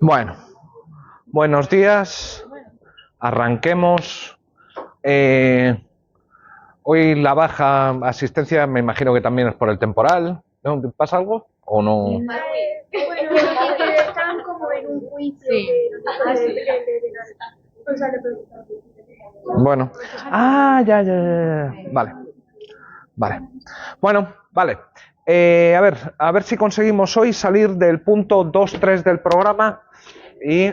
Bueno, buenos días. Arranquemos. Hoy la baja asistencia me imagino que también es por el temporal. ¿No? ¿Pasa algo o no? Bueno, estaban como en un juicio Bueno. Ya. Vale. Bueno, vale. A ver si conseguimos hoy salir del punto 2.3 del programa y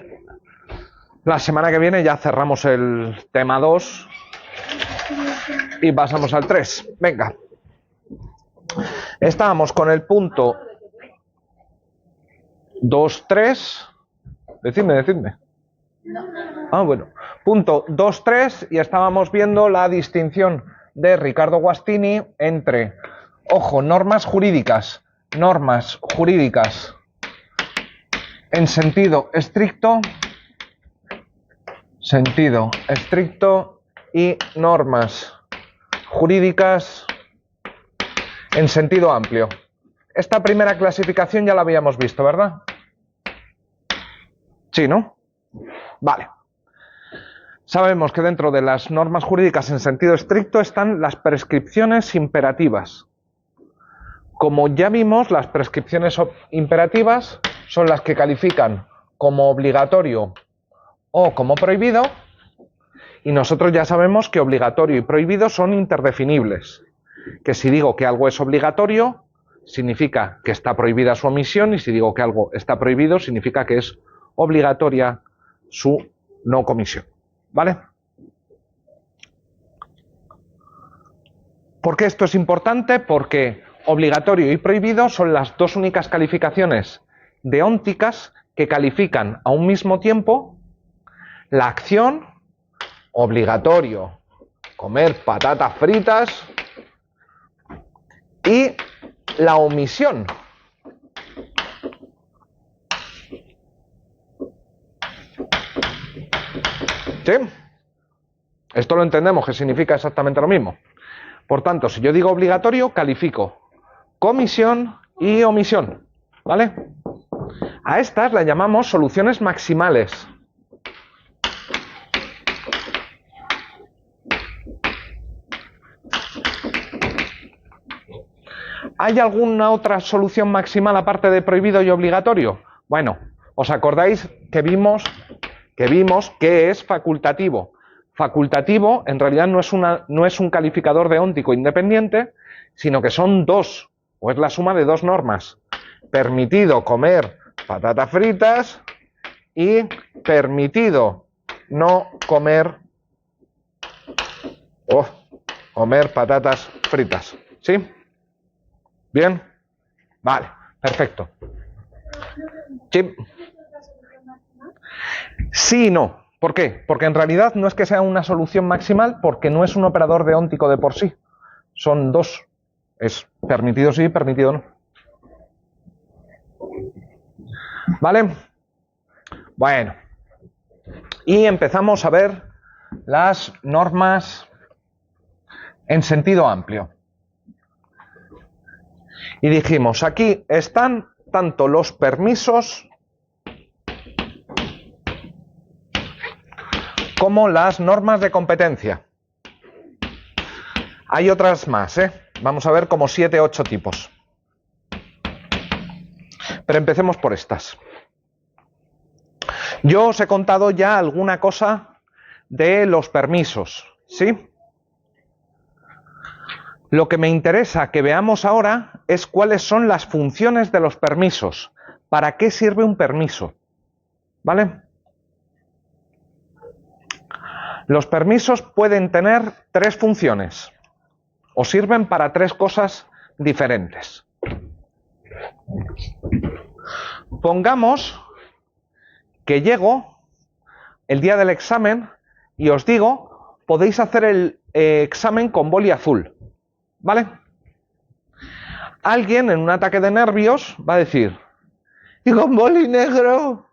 la semana que viene ya cerramos el tema 2 y pasamos al 3. Venga. Estábamos con el punto 2.3. Decidme. Bueno. Punto 2.3 y estábamos viendo la distinción de Ricardo Guastini entre, ojo, normas jurídicas en sentido estricto y normas jurídicas en sentido amplio. Esta primera clasificación ya la habíamos visto, ¿verdad? Sí, ¿no? Vale. Sabemos que dentro de las normas jurídicas en sentido estricto están las prescripciones imperativas. Como ya vimos, las prescripciones imperativas son las que califican como obligatorio o como prohibido, y nosotros ya sabemos que obligatorio y prohibido son interdefinibles. Que si digo que algo es obligatorio, significa que está prohibida su omisión, y si digo que algo está prohibido, significa que es obligatoria su no comisión. ¿Vale? ¿Por qué esto es importante? Porque obligatorio y prohibido son las dos únicas calificaciones deónticas que califican a un mismo tiempo la acción, obligatorio, comer patatas fritas, y la omisión. ¿Sí? Esto lo entendemos, que significa exactamente lo mismo. Por tanto, si yo digo obligatorio, califico comisión y omisión. ¿Vale? A estas las llamamos soluciones maximales. ¿Hay alguna otra solución maximal aparte de prohibido y obligatorio? Bueno, ¿os acordáis que vimos que es facultativo? Facultativo en realidad no es un calificador deóntico independiente, sino que son dos, o es la suma de dos normas. Permitido comer patatas fritas y permitido no comer comer patatas fritas. ¿Sí? ¿Bien? Vale, perfecto. Sí. Sí y no. ¿Por qué? Porque en realidad no es que sea una solución maximal, porque no es un operador deóntico de por sí. Son dos. Es permitido sí, permitido no. ¿Vale? Bueno. Y empezamos a ver las normas en sentido amplio. Y dijimos, aquí están tanto los permisos como las normas de competencia. Hay otras más, ¿eh? Vamos a ver como 7 o 8 tipos. Pero empecemos por estas. Yo os he contado ya alguna cosa de los permisos, ¿sí? Lo que me interesa que veamos ahora es cuáles son las funciones de los permisos. ¿Para qué sirve un permiso? ¿Vale? Los permisos pueden tener 3 funciones o sirven para 3 cosas diferentes. Pongamos que llego el día del examen y os digo, podéis hacer el examen con boli azul, ¿vale? Alguien en un ataque de nervios va a decir, ¿y con boli negro?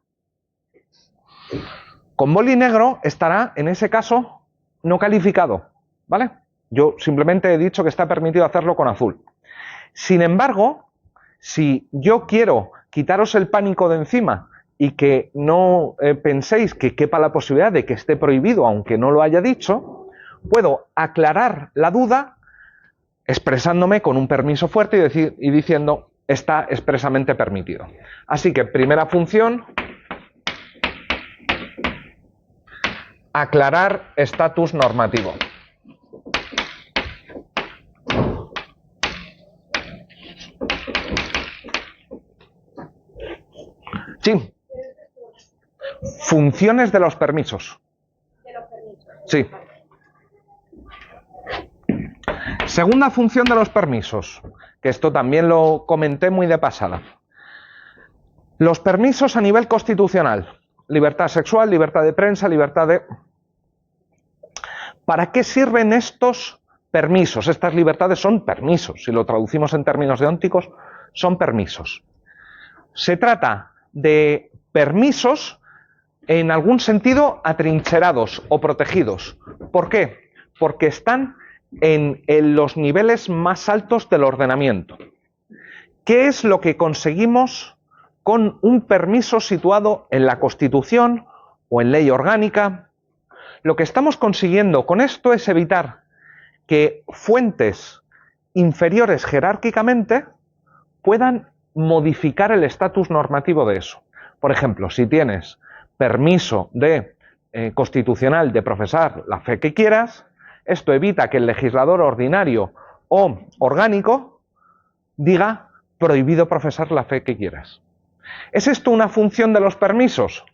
Con boli negro estará, en ese caso, no calificado, ¿vale? Yo simplemente he dicho que está permitido hacerlo con azul. Sin embargo, si yo quiero quitaros el pánico de encima y que no penséis que quepa la posibilidad de que esté prohibido, aunque no lo haya dicho, puedo aclarar la duda expresándome con un permiso fuerte y diciendo está expresamente permitido. Así que primera función, aclarar estatus normativo. Sí. Funciones de los permisos. Sí. Segunda función de los permisos, que esto también lo comenté muy de pasada. Los permisos a nivel constitucional. Libertad sexual, libertad de prensa, libertad de... ¿Para qué sirven estos permisos? Estas libertades son permisos. Si lo traducimos en términos deónticos, son permisos. Se trata de permisos en algún sentido atrincherados o protegidos. ¿Por qué? Porque están en los niveles más altos del ordenamiento. ¿Qué es lo que conseguimos con un permiso situado en la Constitución o en ley orgánica? Lo que estamos consiguiendo con esto es evitar que fuentes inferiores jerárquicamente puedan modificar el estatus normativo de eso. Por ejemplo, si tienes permiso constitucional de profesar la fe que quieras, esto evita que el legislador ordinario o orgánico diga prohibido profesar la fe que quieras. ¿Es esto una función de los permisos?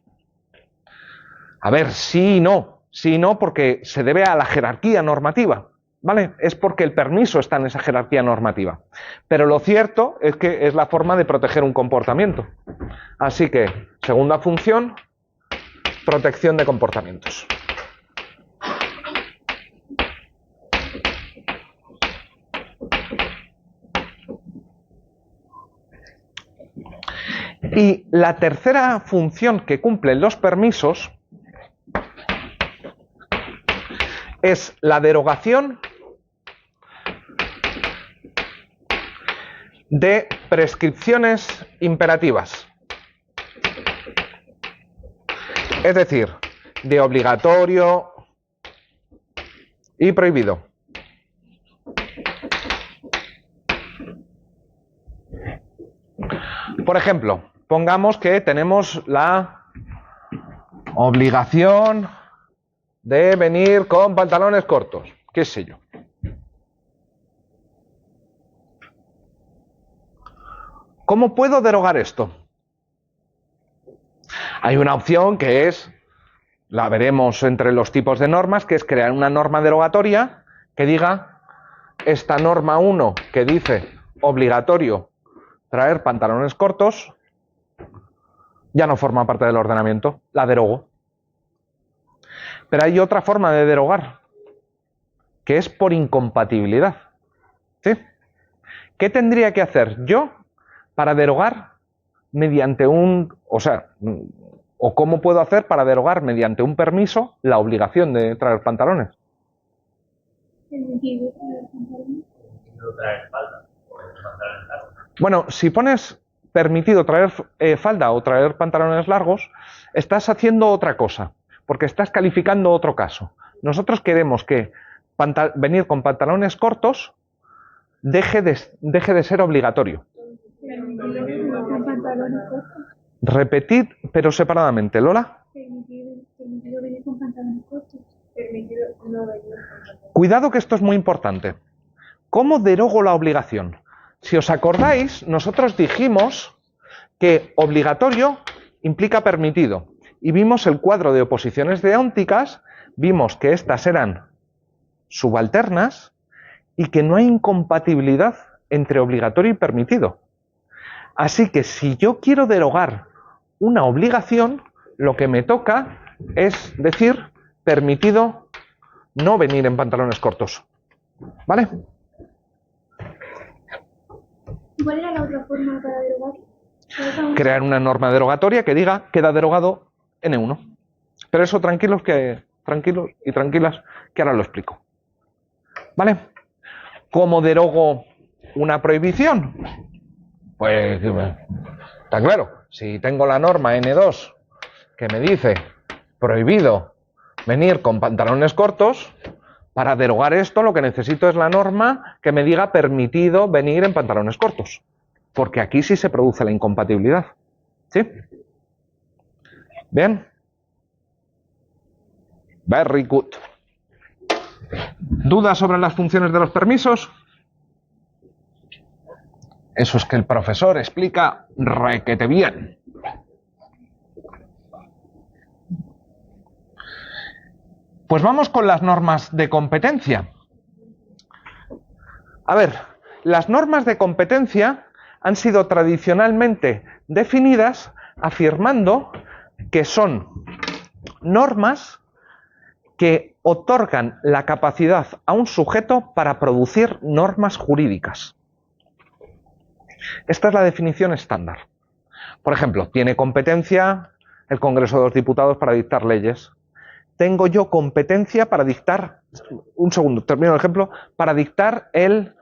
A ver, sí y no. Sí y no porque se debe a la jerarquía normativa, ¿vale? Es porque el permiso está en esa jerarquía normativa. Pero lo cierto es que es la forma de proteger un comportamiento. Así que, segunda función, protección de comportamientos. Y la tercera función que cumplen los permisos es la derogación de prescripciones imperativas. Es decir, de obligatorio y prohibido. Por ejemplo, pongamos que tenemos la obligación de venir con pantalones cortos, qué sé yo. ¿Cómo puedo derogar esto? Hay una opción que es, la veremos entre los tipos de normas, que es crear una norma derogatoria que diga, esta norma 1 que dice obligatorio traer pantalones cortos, ya no forma parte del ordenamiento, la derogo. Pero hay otra forma de derogar, que es por incompatibilidad. ¿Sí? ¿Qué tendría que hacer yo para derogar mediante o cómo puedo hacer para derogar mediante un permiso la obligación de traer pantalones? Bueno, si pones permitido traer falda o traer pantalones largos, estás haciendo otra cosa, porque estás calificando otro caso. Nosotros queremos que venir con pantalones cortos deje de ser obligatorio. Repetid, pero separadamente. ¿Lola? Permitido venir con pantalones cortos. Permitido no venir con pantalones. Cuidado que esto es muy importante. ¿Cómo derogo la obligación? Si os acordáis, nosotros dijimos que obligatorio implica permitido. Y vimos el cuadro de oposiciones deónticas, vimos que estas eran subalternas y que no hay incompatibilidad entre obligatorio y permitido. Así que si yo quiero derogar una obligación, lo que me toca es decir permitido no venir en pantalones cortos. ¿Vale? ¿Cuál era la otra forma para derogar? Crear una norma derogatoria que diga queda derogado N1. Pero eso tranquilos y tranquilas, que ahora lo explico. ¿Vale? ¿Cómo derogo una prohibición? Pues está claro, si tengo la norma N2 que me dice prohibido venir con pantalones cortos, para derogar esto lo que necesito es la norma que me diga permitido venir en pantalones cortos, porque aquí sí se produce la incompatibilidad. ¿Sí? Bien. Very good. ¿Dudas sobre las funciones de los permisos? Eso es que el profesor explica requete bien. Pues vamos con las normas de competencia. A ver, las normas de competencia han sido tradicionalmente definidas afirmando que son normas que otorgan la capacidad a un sujeto para producir normas jurídicas. Esta es la definición estándar. Por ejemplo, tiene competencia el Congreso de los Diputados para dictar leyes. Tengo yo competencia para dictar, un segundo, termino el ejemplo, para dictar el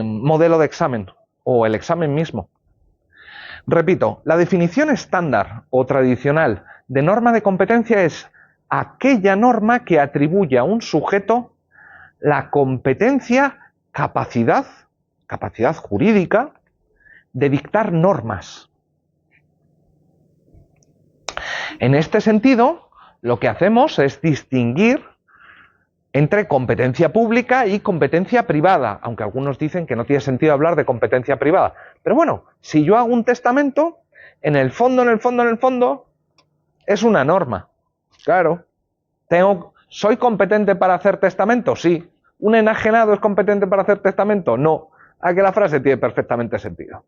modelo de examen o el examen mismo. Repito, la definición estándar o tradicional de norma de competencia es aquella norma que atribuye a un sujeto la competencia, capacidad jurídica de dictar normas. En este sentido, lo que hacemos es distinguir entre competencia pública y competencia privada, aunque algunos dicen que no tiene sentido hablar de competencia privada. Pero bueno, si yo hago un testamento, en el fondo, es una norma. Claro. ¿Soy competente para hacer testamento? Sí. ¿Un enajenado es competente para hacer testamento? No. A que la frase tiene perfectamente sentido.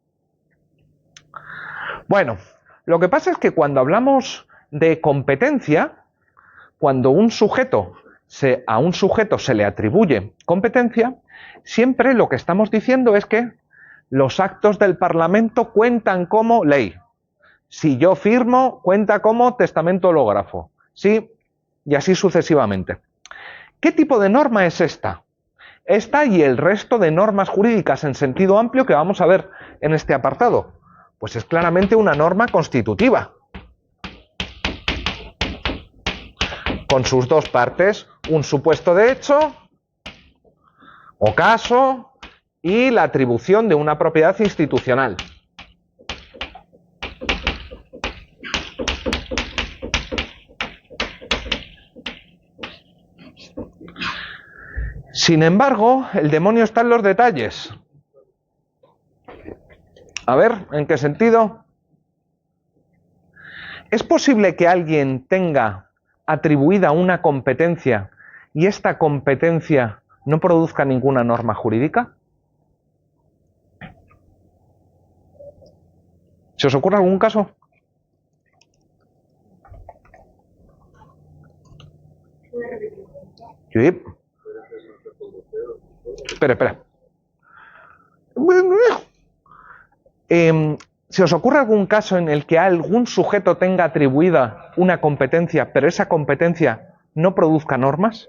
Bueno, lo que pasa es que cuando hablamos de competencia, cuando a un sujeto se le atribuye competencia, siempre lo que estamos diciendo es que los actos del Parlamento cuentan como ley. Si yo firmo, cuenta como testamento hológrafo. Sí, y así sucesivamente. ¿Qué tipo de norma es esta? Esta y el resto de normas jurídicas en sentido amplio que vamos a ver en este apartado. Pues es claramente una norma constitutiva. Con sus dos partes, un supuesto de hecho o caso y la atribución de una propiedad institucional. Sin embargo, el demonio está en los detalles. A ver, ¿en qué sentido? ¿Es posible que alguien tenga atribuida una competencia y esta competencia no produzca ninguna norma jurídica? ¿Se os ocurre algún caso? Sí. Espera. ¿Se os ocurre algún caso en el que algún sujeto tenga atribuida una competencia, pero esa competencia no produzca normas?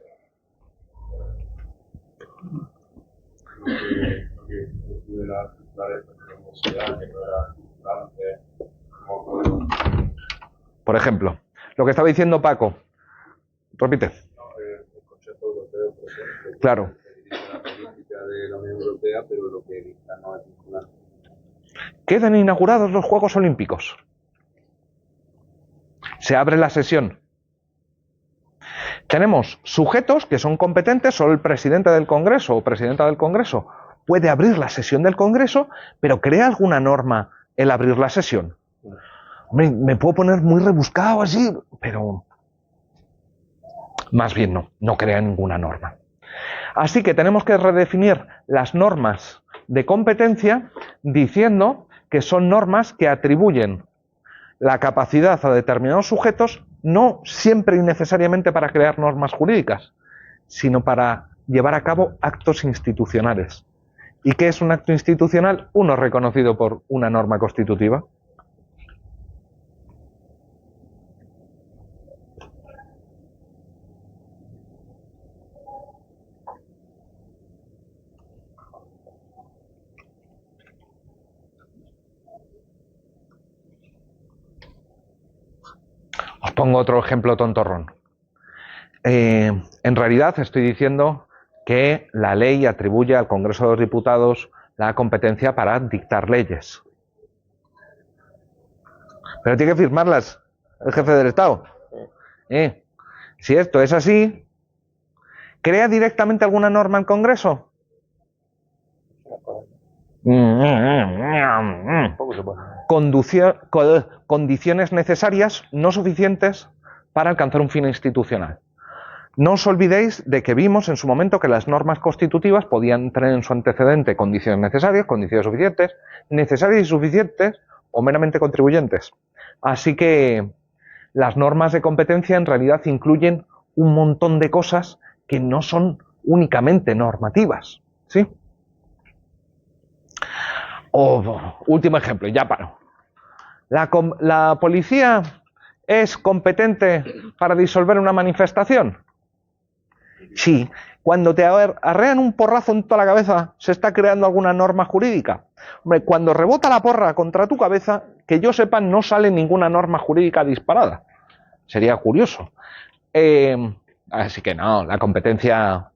Por ejemplo, lo que estaba diciendo Paco. Repite. El Consejo Europeo, por ejemplo, Claro. la política de la Unión Europea, pero lo que dicta no es vinculante. Quedan inaugurados los Juegos Olímpicos. Se abre la sesión. Tenemos sujetos que son competentes, solo el presidente del Congreso o presidenta del Congreso puede abrir la sesión del Congreso, pero ¿crea alguna norma el abrir la sesión? Me puedo poner muy rebuscado así, pero más bien no crea ninguna norma. Así que tenemos que redefinir las normas de competencia diciendo que son normas que atribuyen la capacidad a determinados sujetos, no siempre y necesariamente para crear normas jurídicas, sino para llevar a cabo actos institucionales. ¿Y qué es un acto institucional? Uno reconocido por una norma constitutiva. Pongo otro ejemplo tontorrón. En realidad estoy diciendo que la ley atribuye al Congreso de los Diputados la competencia para dictar leyes. Pero tiene que firmarlas el jefe del Estado. Si esto es así, ¿crea directamente alguna norma el Congreso? Condiciones necesarias, no suficientes, para alcanzar un fin institucional. No os olvidéis de que vimos en su momento que las normas constitutivas podían tener en su antecedente condiciones necesarias, condiciones suficientes, necesarias y suficientes o meramente contribuyentes. Así que las normas de competencia en realidad incluyen un montón de cosas que no son únicamente normativas, ¿sí? Último ejemplo, ya paro. ¿La policía es competente para disolver una manifestación? Sí. Cuando te arrean un porrazo en toda la cabeza, ¿se está creando alguna norma jurídica? Hombre, cuando rebota la porra contra tu cabeza, que yo sepa, no sale ninguna norma jurídica disparada. Sería curioso. Así que no, la competencia...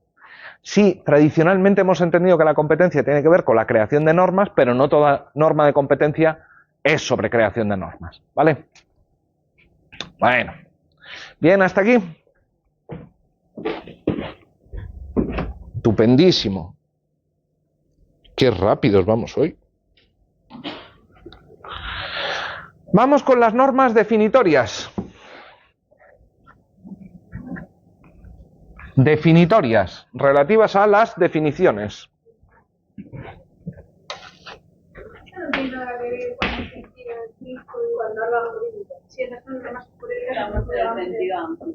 Sí, tradicionalmente hemos entendido que la competencia tiene que ver con la creación de normas, pero no toda norma de competencia es sobre creación de normas, ¿vale? Bueno, bien, hasta aquí. Estupendísimo. Qué rápidos vamos hoy. Vamos con las normas definitorias. Definitorias, relativas a las definiciones. No tiene nada que ver con el sentido estricto y cuando habla jurídico. Si esas son normas jurídicas, no puede hacer sentido amplio.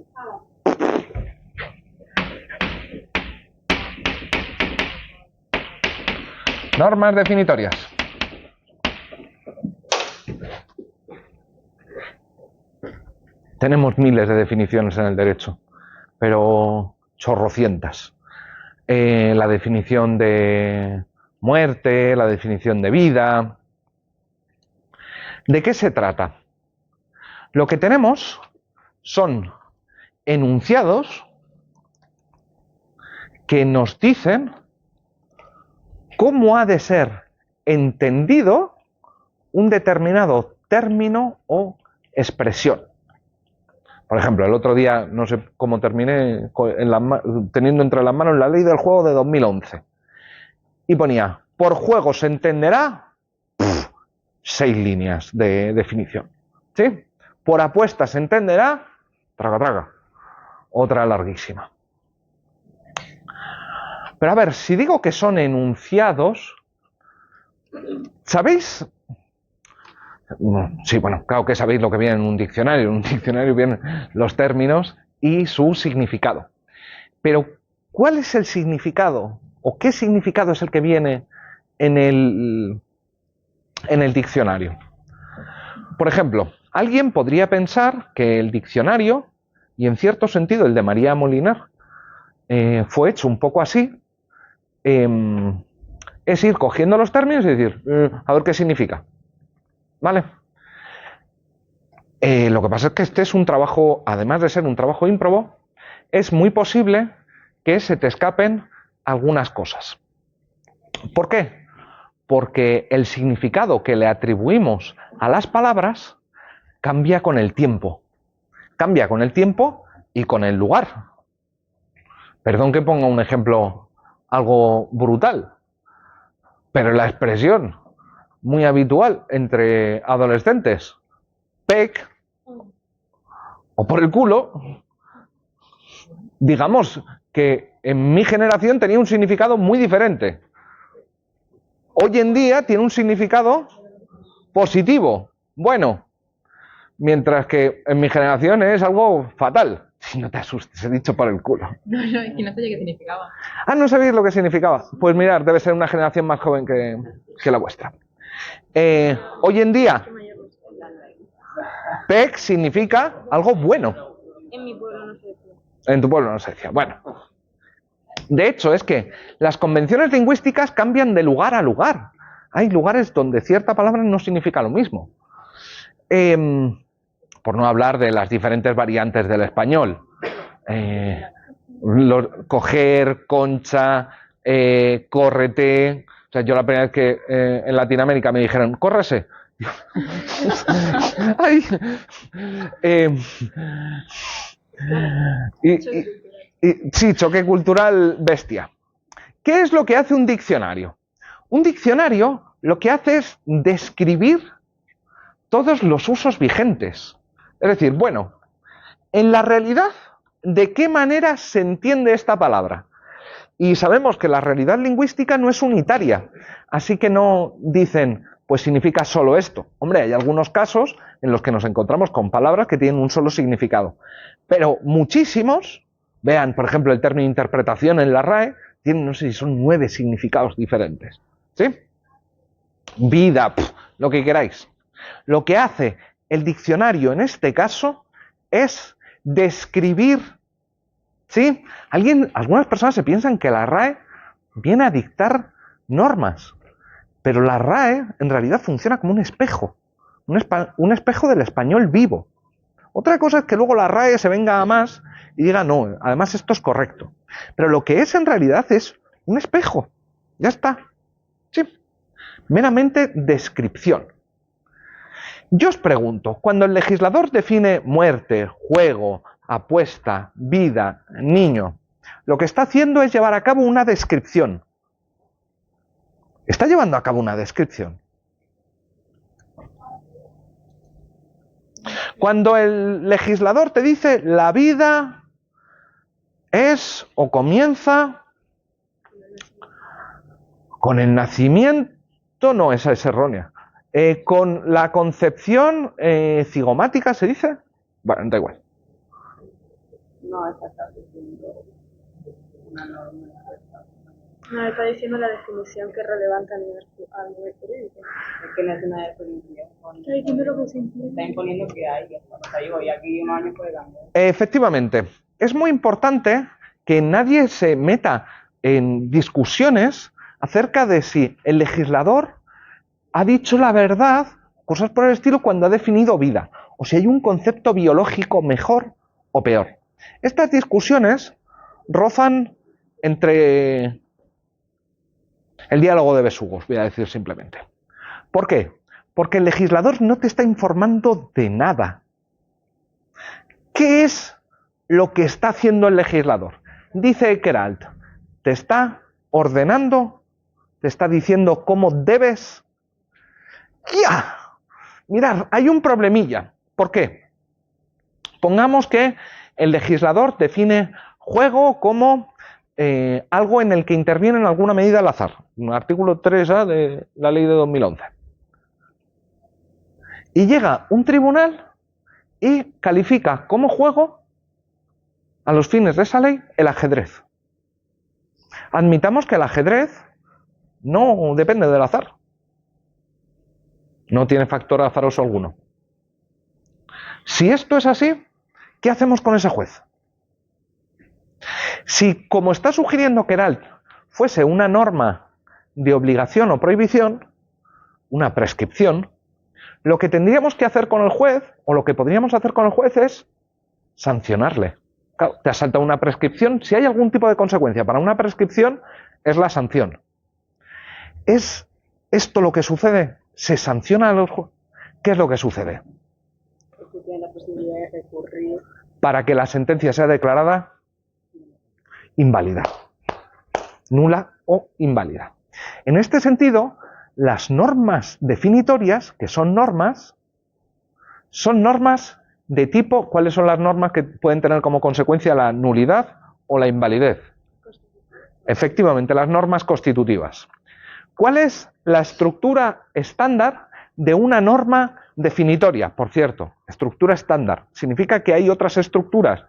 Normas definitorias. Tenemos miles de definiciones en el derecho, pero chorrocientas. La definición de muerte, la definición de vida. ¿De qué se trata? Lo que tenemos son enunciados que nos dicen cómo ha de ser entendido un determinado término o expresión. Por ejemplo, el otro día, no sé cómo terminé teniendo entre las manos la ley del juego de 2011. Y ponía, por juego se entenderá 6 líneas de definición. ¿Sí? Por apuesta se entenderá, traga, otra larguísima. Pero a ver, si digo que son enunciados, ¿sabéis? Sí, bueno, claro que sabéis lo que viene en un diccionario. En un diccionario vienen los términos y su significado. Pero, ¿cuál es el significado? ¿O qué significado es el que viene en el diccionario? Por ejemplo, alguien podría pensar que el diccionario, y en cierto sentido el de María Moliner, fue hecho un poco así, es ir cogiendo los términos y decir, a ver qué significa. ¿Vale? Lo que pasa es que este es un trabajo, además de ser un trabajo ímprobo, es muy posible que se te escapen algunas cosas. ¿Por qué? Porque el significado que le atribuimos a las palabras cambia con el tiempo. Cambia con el tiempo y con el lugar. Perdón que ponga un ejemplo algo brutal, pero la expresión muy habitual entre adolescentes, pec o por el culo, digamos que en mi generación tenía un significado muy diferente. Hoy en día tiene un significado positivo, bueno, mientras que en mi generación es algo fatal. Si no te asustes, he dicho por el culo. No, es que no sabía qué significaba. Ah, ¿no sabéis lo que significaba? Pues mirad, debe ser una generación más joven que la vuestra. Hoy en día, PEC significa algo bueno. En mi pueblo no se decía. En tu pueblo no se decía. Bueno, de hecho es que las convenciones lingüísticas cambian de lugar a lugar. Hay lugares donde cierta palabra no significa lo mismo. Por por no hablar de las diferentes variantes del español. Coger, concha, córrete. O sea, yo la primera vez que en Latinoamérica me dijeron, córrese. Ay. Sí, choque cultural bestia. ¿Qué es lo que hace un diccionario? Un diccionario lo que hace es describir todos los usos vigentes. Es decir, bueno, en la realidad, ¿de qué manera se entiende esta palabra? Y sabemos que la realidad lingüística no es unitaria, así que no dicen, pues significa solo esto. Hombre, hay algunos casos en los que nos encontramos con palabras que tienen un solo significado, pero muchísimos, vean, por ejemplo, el término interpretación en la RAE, tienen, no sé si son 9 significados diferentes. ¿Sí? Vida, lo que queráis. Lo que hace el diccionario en este caso es describir, ¿sí? Algunas personas se piensan que la RAE viene a dictar normas, pero la RAE en realidad funciona como un espejo, un espejo del español vivo. Otra cosa es que luego la RAE se venga a más y diga, no, además esto es correcto. Pero lo que es en realidad es un espejo. Ya está. Sí. Meramente descripción. Yo os pregunto, cuando el legislador define muerte, juego, apuesta, vida, niño, lo que está haciendo es llevar a cabo una descripción. ¿Está llevando a cabo una descripción? Cuando el legislador te dice la vida es o comienza con el nacimiento, no, esa es errónea. Con la concepción cigomática, ¿se dice? Bueno, da igual. No, está diciendo una norma. No, está diciendo la definición que es relevante a nivel jurídico. Es que no es una definición. Está diciendo lo que se entiende. Está imponiendo que hay. O sea, digo, y aquí un año puede cambiar. Efectivamente. Es muy importante que nadie se meta en discusiones acerca de si el legislador ha dicho la verdad, cosas por el estilo, cuando ha definido vida, o si hay un concepto biológico mejor o peor. Estas discusiones rozan entre el diálogo de besugos, voy a decir simplemente. ¿Por qué? Porque el legislador no te está informando de nada. ¿Qué es lo que está haciendo el legislador? Dice Queralt, te está ordenando, te está diciendo cómo debes. ¡Ya! Mirad, hay un problemilla. ¿Por qué? Pongamos que el legislador define juego como algo en el que interviene en alguna medida al azar. Artículo 3A de la ley de 2011. Y llega un tribunal y califica como juego, a los fines de esa ley, el ajedrez. Admitamos que el ajedrez no depende del azar. No tiene factor azaroso alguno. Si esto es así, ¿qué hacemos con ese juez? Si, como está sugiriendo Queralt, fuese una norma de obligación o prohibición, una prescripción, lo que tendríamos que hacer con el juez, o lo que podríamos hacer con el juez, es sancionarle. Claro, te has saltado una prescripción. Si hay algún tipo de consecuencia para una prescripción, es la sanción. ¿Es esto lo que sucede? ¿Se sanciona a los jueces? ¿Qué es lo que sucede? Porque tiene la posibilidad de recurrir. Para que la sentencia sea declarada inválida, nula o inválida. En este sentido, las normas definitorias, que son normas de tipo, ¿cuáles son las normas que pueden tener como consecuencia la nulidad o la invalidez? Efectivamente, las normas constitutivas. ¿Cuál es la estructura estándar de una norma definitoria? Por cierto, estructura estándar. ¿Significa que hay otras estructuras?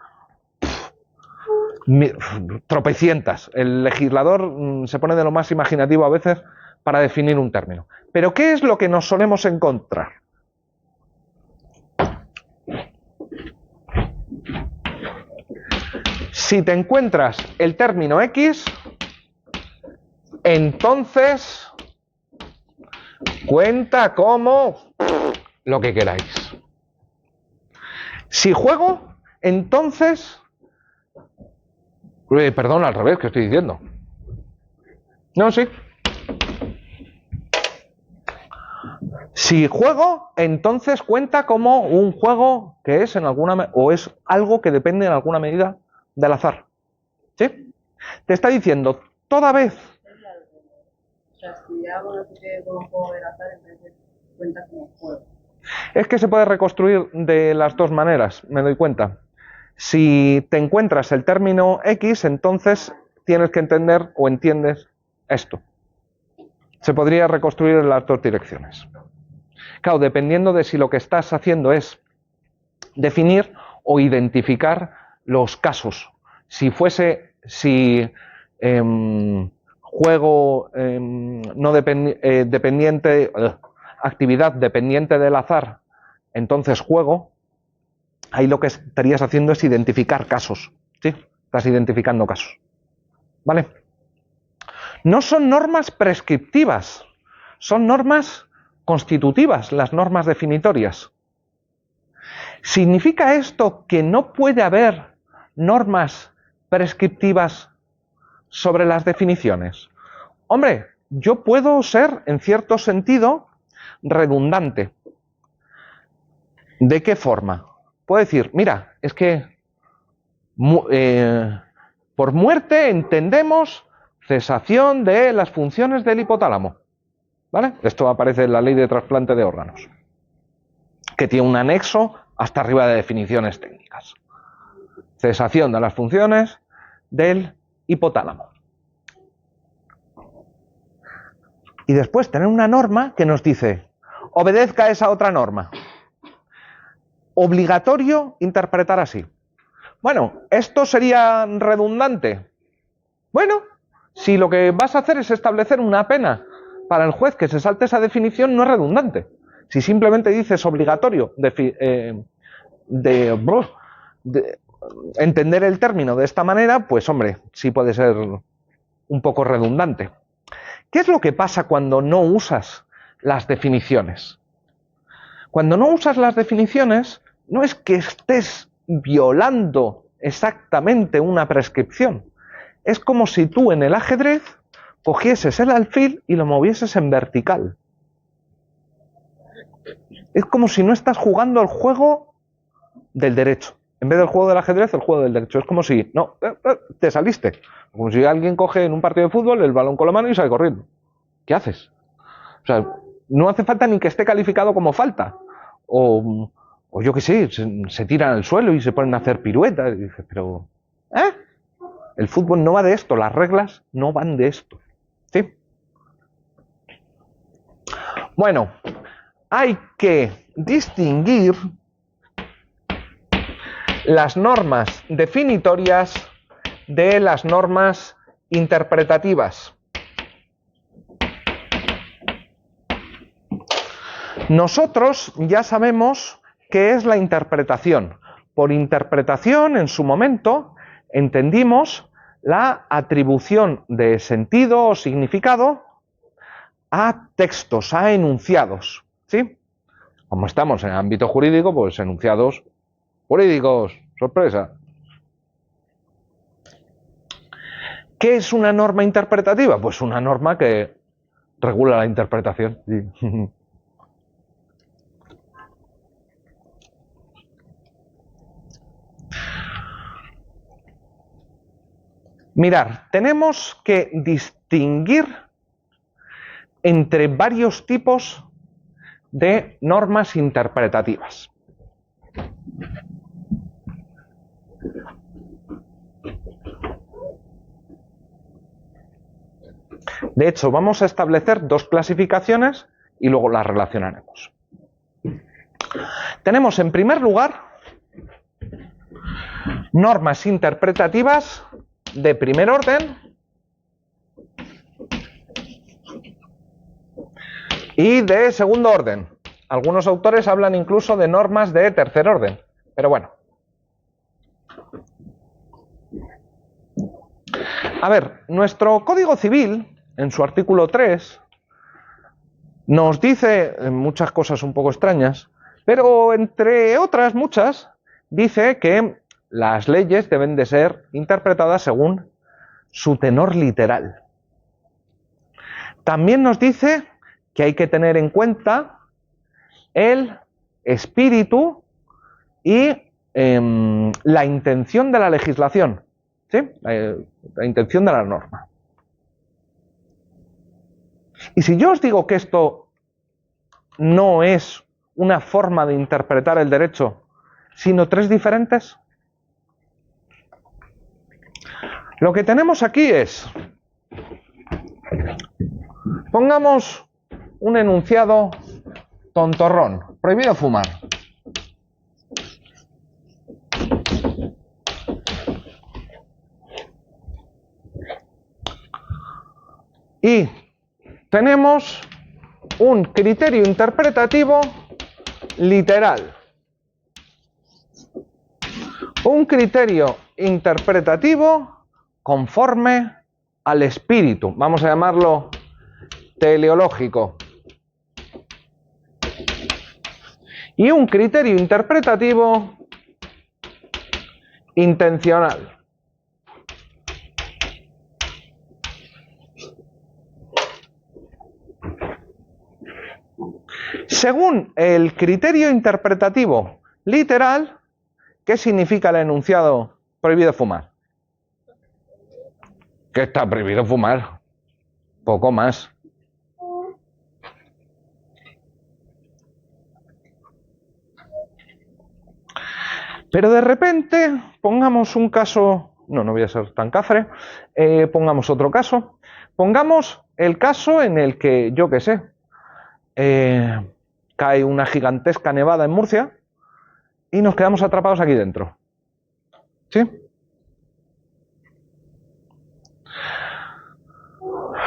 Tropecientas. El legislador se pone de lo más imaginativo a veces para definir un término. Pero ¿qué es lo que nos solemos encontrar? Si te encuentras el término X, entonces cuenta como lo que queráis. Si juego, entonces... perdón, al revés, ¿qué estoy diciendo? No, sí. Si juego, entonces cuenta como un juego que es en alguna o es algo que depende en alguna medida del azar. ¿Sí? Te está diciendo, toda vez. O sea, si hago no sé qué con un juego del azar, entonces cuenta como juego. Es que se puede reconstruir de las dos maneras, me doy cuenta. Si te encuentras el término X, entonces tienes que entender o entiendes esto. Se podría reconstruir en las dos direcciones. Claro, dependiendo de si lo que estás haciendo es definir o identificar los casos. Si juego no dependiente, actividad dependiente del azar, entonces juego, ahí lo que estarías haciendo es identificar casos. ¿Sí? Estás identificando casos. ¿Vale? No son normas prescriptivas, son normas constitutivas, las normas definitorias. ¿Significa esto que no puede haber normas prescriptivas sobre las definiciones? Hombre, yo puedo ser, en cierto sentido, redundante. ¿De qué forma? Puedo decir, mira, es que por muerte entendemos cesación de las funciones del hipotálamo. ¿Vale? Esto aparece en la ley de trasplante de órganos, que tiene un anexo hasta arriba de definiciones técnicas. Cesación de las funciones del hipotálamo. Y después tener una norma que nos dice, obedezca esa otra norma. Obligatorio interpretar así. Bueno, ¿esto sería redundante? Bueno, si lo que vas a hacer es establecer una pena para el juez que se salte esa definición, no es redundante. Si simplemente dices obligatorio entender el término de esta manera, pues hombre, sí puede ser un poco redundante. ¿Qué es lo que pasa cuando no usas las definiciones? Cuando no usas las definiciones, no es que estés violando exactamente una prescripción. Es como si tú en el ajedrez cogieses el alfil y lo movieses en vertical. Es como si no estás jugando el juego del derecho. En vez del juego del ajedrez, el juego del derecho. Es como si, no, te saliste. Como si alguien coge en un partido de fútbol el balón con la mano y sale corriendo. ¿Qué haces? O sea, no hace falta ni que esté calificado como falta. O yo qué sé, se tiran al suelo y se ponen a hacer piruetas. Y dices, pero, el fútbol no va de esto, las reglas no van de esto. ¿Sí? Bueno, hay que distinguir las normas definitorias de las normas interpretativas. Nosotros ya sabemos qué es la interpretación. Por interpretación, en su momento, entendimos la atribución de sentido o significado a textos, a enunciados. ¿Sí? Como estamos en el ámbito jurídico, pues enunciados jurídicos, sorpresa. ¿Qué es una norma interpretativa? Pues una norma que regula la interpretación. Sí. Mirad, tenemos que distinguir entre varios tipos de normas interpretativas. De hecho, vamos a establecer dos clasificaciones y luego las relacionaremos. Tenemos en primer lugar normas interpretativas de primer orden y de segundo orden. Algunos autores hablan incluso de normas de tercer orden, pero bueno. A ver, nuestro Código Civil, en su artículo 3, nos dice muchas cosas un poco extrañas, pero entre otras muchas, dice que las leyes deben de ser interpretadas según su tenor literal. También nos dice que hay que tener en cuenta el espíritu y la intención de la legislación, ¿sí? La intención de la norma. Y si yo os digo que esto no es una forma de interpretar el derecho, sino tres diferentes, lo que tenemos aquí es, pongamos un enunciado tontorrón, prohibido fumar. Y tenemos un criterio interpretativo literal. Un criterio interpretativo conforme al espíritu, vamos a llamarlo teleológico. Y un criterio interpretativo intencional. Según el criterio interpretativo literal, ¿qué significa el enunciado prohibido fumar? Que está prohibido fumar, poco más. Pero de repente, pongamos un caso, no voy a ser tan cafre, pongamos otro caso, pongamos el caso en el que, yo qué sé, cae una gigantesca nevada en Murcia y nos quedamos atrapados aquí dentro. ¿Sí?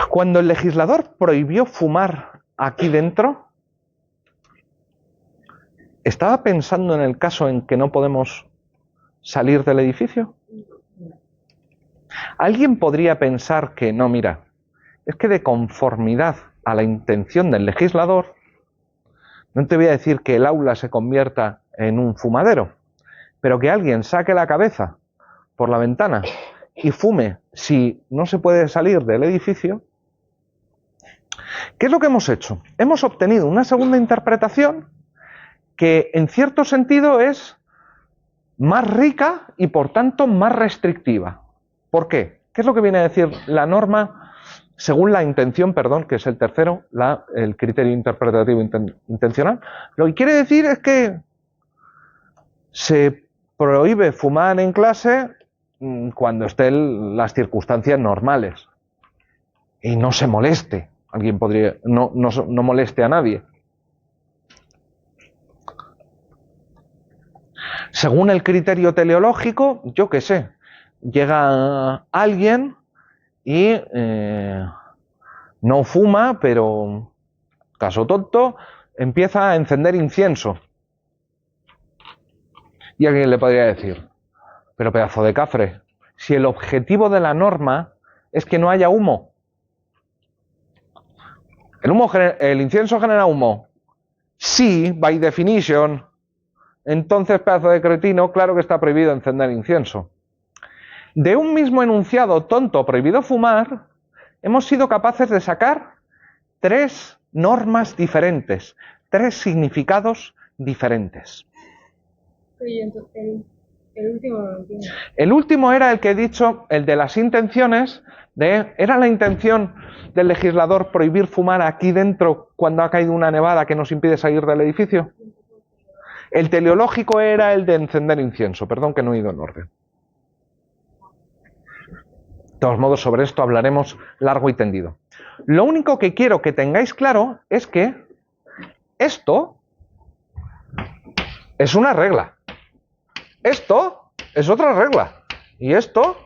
Cuando el legislador prohibió fumar aquí dentro, ¿estaba pensando en el caso en que no podemos salir del edificio? ¿Alguien podría pensar que no, mira, es que de conformidad a la intención del legislador, no te voy a decir que el aula se convierta en un fumadero, pero que alguien saque la cabeza por la ventana y fume si no se puede salir del edificio? ¿Qué es lo que hemos hecho? Hemos obtenido una segunda interpretación que en cierto sentido es más rica y por tanto más restrictiva. ¿Por qué? ¿Qué es lo que viene a decir la norma según la intención, perdón, que es el tercero, el criterio interpretativo intencional? Lo que quiere decir es que se prohíbe fumar en clase cuando estén las circunstancias normales y no se moleste. Alguien podría, no moleste a nadie. Según el criterio teleológico, yo qué sé, llega alguien y no fuma, pero, caso tonto, empieza a encender incienso. Y alguien le podría decir, pero pedazo de cafre, si el objetivo de la norma es que no haya humo. El incienso genera humo. Sí, by definition. Entonces, pedazo de cretino, claro que está prohibido encender incienso. De un mismo enunciado tonto prohibido fumar, hemos sido capaces de sacar tres normas diferentes, tres significados diferentes. El último no lo entiendo. El último era el que he dicho, el de las intenciones, ¿era la intención del legislador prohibir fumar aquí dentro cuando ha caído una nevada que nos impide salir del edificio? El teleológico era el de encender incienso, perdón que no he ido en orden. De todos modos, sobre esto hablaremos largo y tendido. Lo único que quiero que tengáis claro es que esto es una regla. Esto es otra regla. Y esto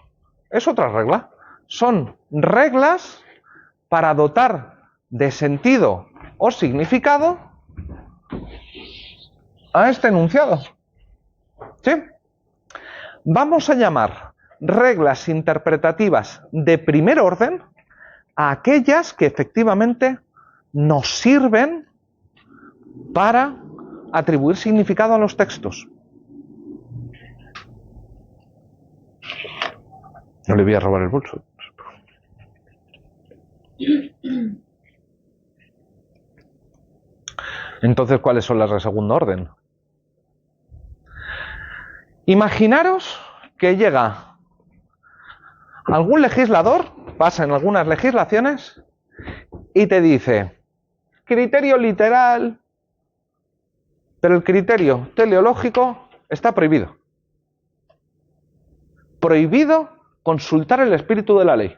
es otra regla. Son reglas para dotar de sentido o significado a este enunciado. ¿Sí? Vamos a llamar reglas interpretativas de primer orden a aquellas que efectivamente nos sirven para atribuir significado a los textos. No le voy a robar el bolso. Entonces, ¿cuáles son las de segundo orden? Imaginaros que llega algún legislador, pasa en algunas legislaciones, y te dice, criterio literal, pero el criterio teleológico está prohibido. Prohibido consultar el espíritu de la ley.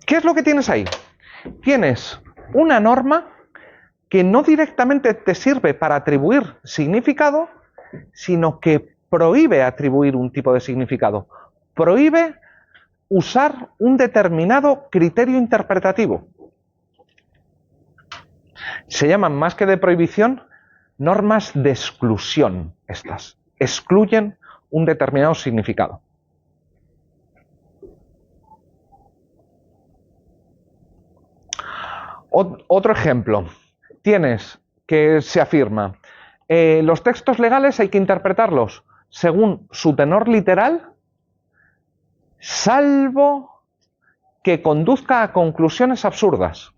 ¿Qué es lo que tienes ahí? Tienes una norma que no directamente te sirve para atribuir significado, sino que prohíbe atribuir un tipo de significado. Prohíbe usar un determinado criterio interpretativo. Se llaman, más que de prohibición, normas de exclusión. Estas excluyen un determinado significado. Otro ejemplo. Tienes que se afirma, los textos legales hay que interpretarlos según su tenor literal, salvo que conduzca a conclusiones absurdas.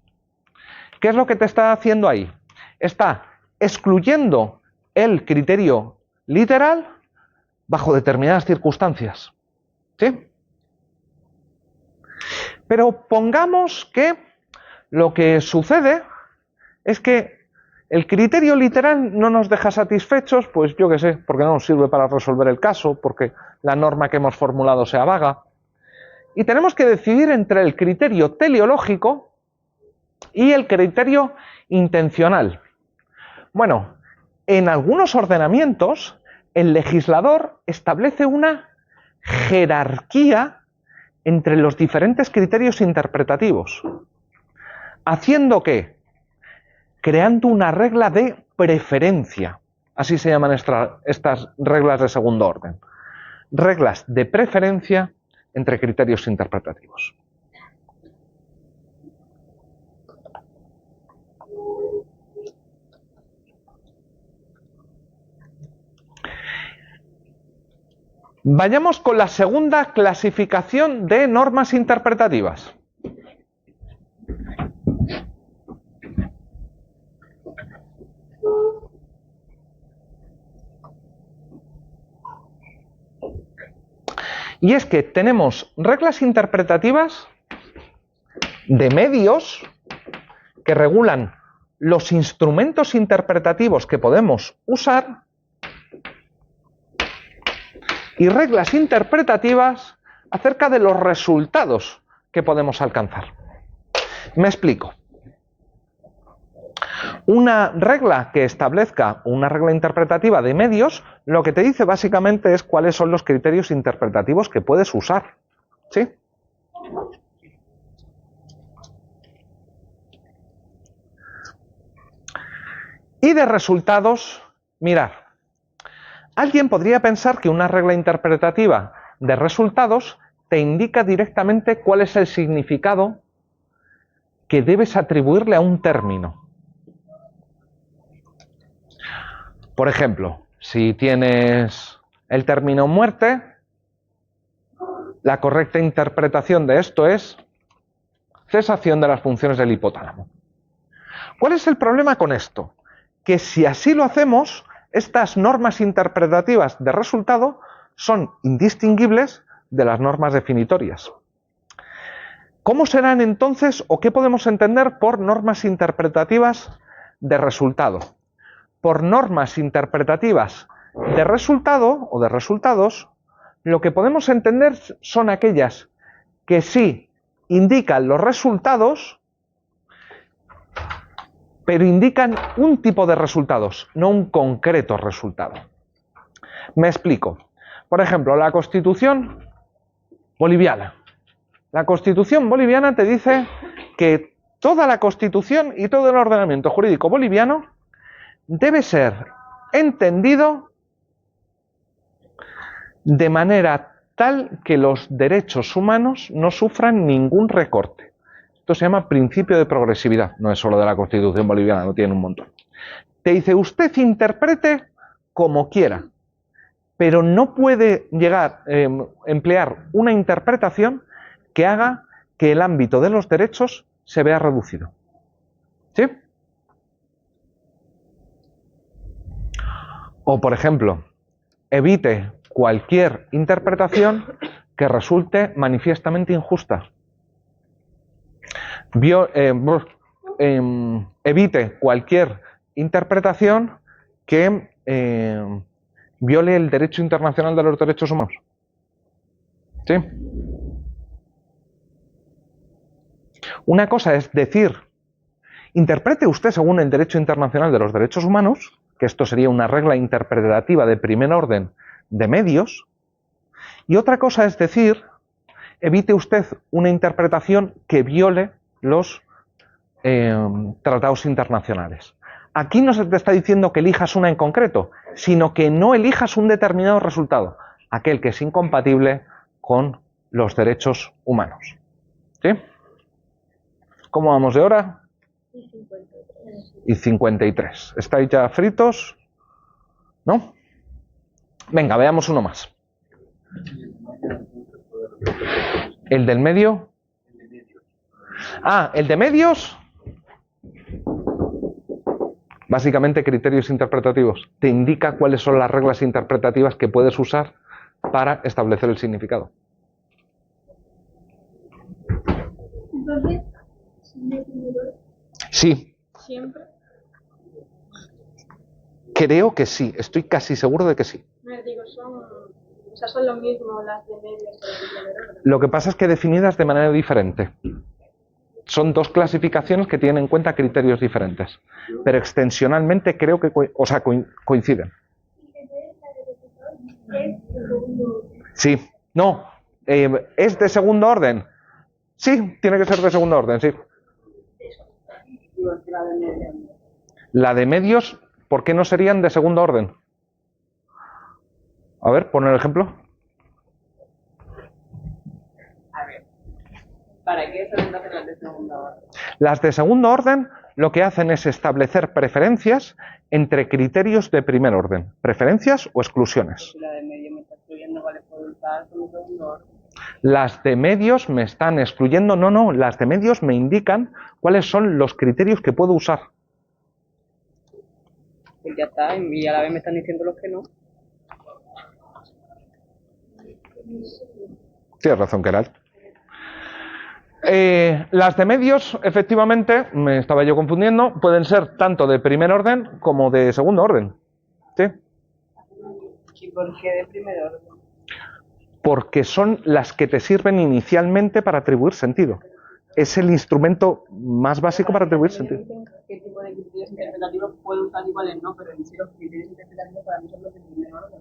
¿Qué es lo que te está haciendo ahí? Está excluyendo el criterio literal bajo determinadas circunstancias. ¿Sí? Pero pongamos que lo que sucede es que el criterio literal no nos deja satisfechos, pues yo qué sé, porque no nos sirve para resolver el caso, porque la norma que hemos formulado sea vaga. Y tenemos que decidir entre el criterio teleológico y el criterio intencional. Bueno, en algunos ordenamientos el legislador establece una jerarquía entre los diferentes criterios interpretativos. ¿Haciendo qué? Creando una regla de preferencia. Así se llaman estas reglas de segundo orden. Reglas de preferencia entre criterios interpretativos. Vayamos con la segunda clasificación de normas interpretativas. Y es que tenemos reglas interpretativas de medios que regulan los instrumentos interpretativos que podemos usar y reglas interpretativas acerca de los resultados que podemos alcanzar. Me explico. Una regla que establezca una regla interpretativa de medios, lo que te dice básicamente es cuáles son los criterios interpretativos que puedes usar. ¿Sí? Y de resultados, mirad. Alguien podría pensar que una regla interpretativa de resultados te indica directamente cuál es el significado que debes atribuirle a un término. Por ejemplo, si tienes el término muerte, la correcta interpretación de esto es cesación de las funciones del hipotálamo. ¿Cuál es el problema con esto? Que si así lo hacemos, estas normas interpretativas de resultado son indistinguibles de las normas definitorias. ¿Cómo serán entonces o qué podemos entender por normas interpretativas de resultado? Por normas interpretativas de resultado o de resultados, lo que podemos entender son aquellas que sí indican los resultados, pero indican un tipo de resultados, no un concreto resultado. Me explico. Por ejemplo, la Constitución boliviana. La Constitución boliviana te dice que toda la Constitución y todo el ordenamiento jurídico boliviano debe ser entendido de manera tal que los derechos humanos no sufran ningún recorte. Esto se llama principio de progresividad, no es solo de la Constitución boliviana, lo tiene un montón. Te dice, usted interprete como quiera, pero no puede emplear una interpretación que haga que el ámbito de los derechos se vea reducido. ¿Sí? O, por ejemplo, evite cualquier interpretación que resulte manifiestamente injusta. Evite cualquier interpretación que viole el derecho internacional de los derechos humanos. ¿Sí? Una cosa es decir, interprete usted según el derecho internacional de los derechos humanos, que esto sería una regla interpretativa de primer orden de medios, y otra cosa es decir, evite usted una interpretación que viole los tratados internacionales. Aquí no se te está diciendo que elijas una en concreto, sino que no elijas un determinado resultado, aquel que es incompatible con los derechos humanos. ¿Sí? ¿Cómo vamos de hora? Y 53. ¿Estáis ya fritos? ¿No? Venga, veamos uno más. ¿El del medio? Ah, el de medios. Básicamente criterios interpretativos. Te indica cuáles son las reglas interpretativas que puedes usar para establecer el significado. Entonces, ¿son definidores? Sí. Siempre. Creo que sí. Estoy casi seguro de que sí. Me digo, son lo mismo las de medios que las de primer orden. Lo que pasa es que definidas de manera diferente. Son dos clasificaciones que tienen en cuenta criterios diferentes. Pero extensionalmente creo que coinciden. Sí. No. ¿Es de segundo orden? Sí, tiene que ser de segundo orden, sí. La de medios, ¿por qué no serían de segundo orden? A ver, pon el ejemplo. A ver, ¿para qué son entonces las de segundo orden? Las de segundo orden lo que hacen es establecer preferencias entre criterios de primer orden. Preferencias o exclusiones. Si la de medio me está excluyendo, vale, puedo usar como segundo orden. Las de medios me están excluyendo. No, las de medios me indican cuáles son los criterios que puedo usar. Pues ya está, y a la vez me están diciendo los que no. Tienes razón, Keral. Las de medios, efectivamente, me estaba yo confundiendo, pueden ser tanto de primer orden como de segundo orden. ¿Sí? ¿Y por qué de primer orden? Porque son las que te sirven inicialmente para atribuir sentido. Es el instrumento más básico para atribuir sentido. ¿Qué tipo de criterios interpretativos puedo usar iguales? No, pero en sí los criterios interpretativos para mí son los de primer orden.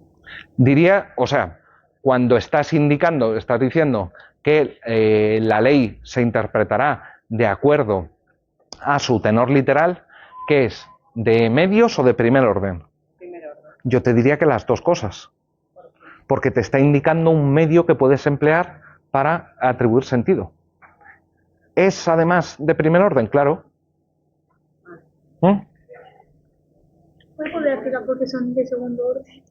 Diría, o sea, cuando estás indicando, estás diciendo que la ley se interpretará de acuerdo a su tenor literal, ¿qué es? ¿De medios o de primer orden? Primer orden. Yo te diría que las dos cosas. Porque te está indicando un medio que puedes emplear para atribuir sentido. ¿Es además de primer orden? Claro. ¿Puedo poder explicar por qué son de segundo orden?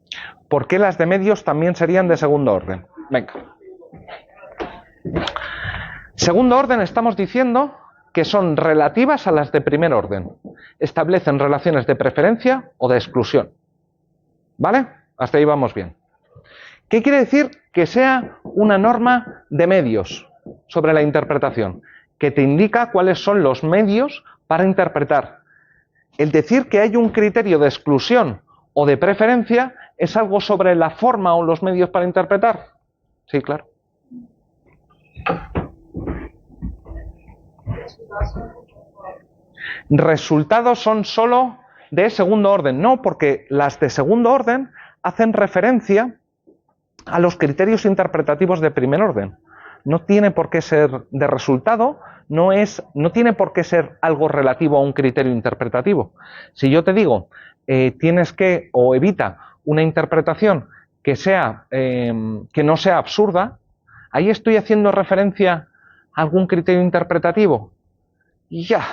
¿Por qué las de medios también serían de segundo orden? Venga. Segundo orden estamos diciendo que son relativas a las de primer orden. Establecen relaciones de preferencia o de exclusión. ¿Vale? Hasta ahí vamos bien. ¿Qué quiere decir que sea una norma de medios sobre la interpretación? Que te indica cuáles son los medios para interpretar. El decir que hay un criterio de exclusión o de preferencia es algo sobre la forma o los medios para interpretar. Sí, claro. Resultados son solo de segundo orden. No, porque las de segundo orden hacen referencia a los criterios interpretativos de primer orden. No tiene por qué ser de resultado, no tiene por qué ser algo relativo a un criterio interpretativo. Si yo te digo, tienes que, o evita una interpretación que no sea absurda, ahí estoy haciendo referencia a algún criterio interpretativo. Ya.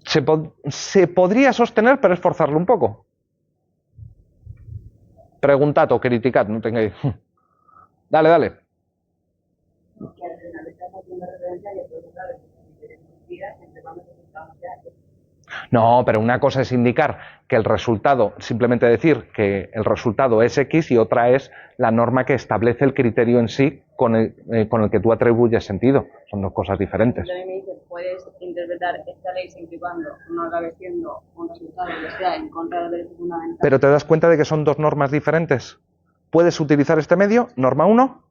Se podría sostener, pero es forzarlo un poco. Preguntad o criticad, no tengáis... Dale, dale. Que al final estamos haciendo referencia a que todos sabes que diferentes días entre más resultados se hace. No, pero una cosa es indicar que el resultado, simplemente decir que el resultado es X, y otra es la norma que establece el criterio en sí con el que tú atribuyes sentido. Son dos cosas diferentes. Entonces me dice, puedes interpretar esta ley siempre y cuando no acabe siendo un resultado que sea en contra del derecho fundamental. Pero te das cuenta de que son dos normas diferentes. Puedes utilizar este medio, norma 1,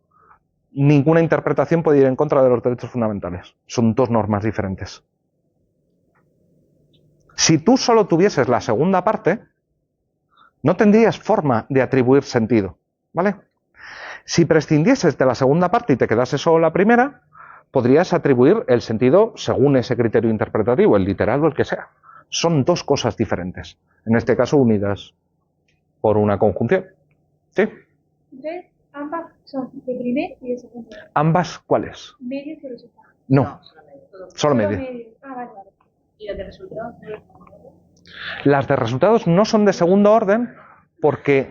ninguna interpretación puede ir en contra de los derechos fundamentales. Son dos normas diferentes. Si tú solo tuvieses la segunda parte, no tendrías forma de atribuir sentido, ¿vale? Si prescindieses de la segunda parte y te quedase solo la primera, podrías atribuir el sentido según ese criterio interpretativo, el literal o el que sea. Son dos cosas diferentes, en este caso unidas por una conjunción. ¿Sí? Entonces, ambas son de primer y de segundo. ¿Ambas cuáles? Medios y resultados. No, solo medio. Medios. Ah, vale, vale. ¿Y las de resultados? Las de resultados no son de segundo orden porque,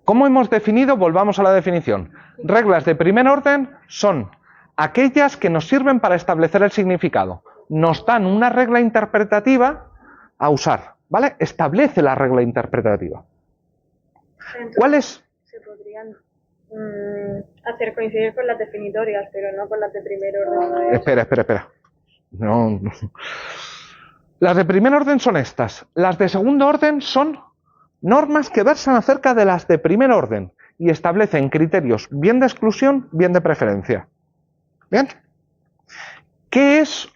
¿cómo hemos definido? Volvamos a la definición. Reglas de primer orden son aquellas que nos sirven para establecer el significado. Nos dan una regla interpretativa a usar, ¿vale? Establece la regla interpretativa. Entonces, ¿Cuál es? se podrían hacer coincidir con las definitorias, pero no con las de primer orden. Espera. No. Las de primer orden son estas. Las de segundo orden son normas que versan acerca de las de primer orden y establecen criterios bien de exclusión, bien de preferencia. ¿Bien? ¿Qué es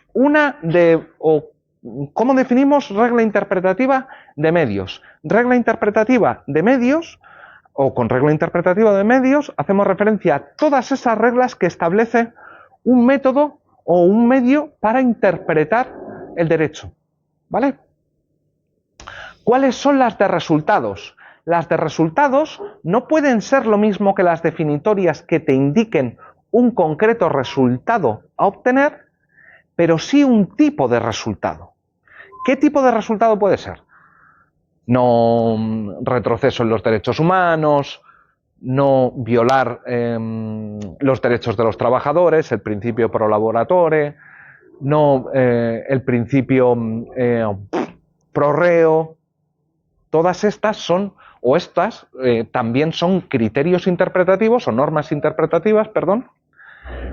cómo definimos regla interpretativa de medios? Regla interpretativa de medios, o con regla interpretativa de medios, hacemos referencia a todas esas reglas que establece un método o un medio para interpretar el derecho. ¿Vale? ¿Cuáles son las de resultados? Las de resultados no pueden ser lo mismo que las definitorias que te indiquen un concreto resultado a obtener, pero sí un tipo de resultado. ¿Qué tipo de resultado puede ser? No retroceso en los derechos humanos, no violar los derechos de los trabajadores, el principio pro laboratore, no el principio pro reo. Todas estas son, o estas también son criterios interpretativos o normas interpretativas, perdón,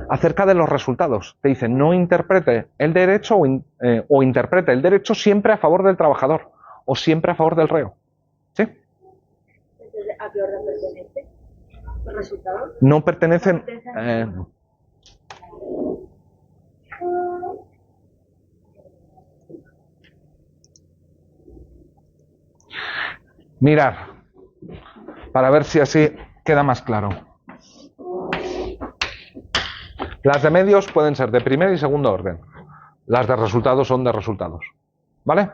acerca de los resultados. Te dicen, no interprete el derecho o interprete el derecho siempre a favor del trabajador o siempre a favor del reo. ¿Sí? Entonces, ¿a qué orden pertenece? ¿Los resultados? No pertenecen... Mirad, para ver si así queda más claro. Las de medios pueden ser de primer y segundo orden. Las de resultados son de resultados. ¿Vale?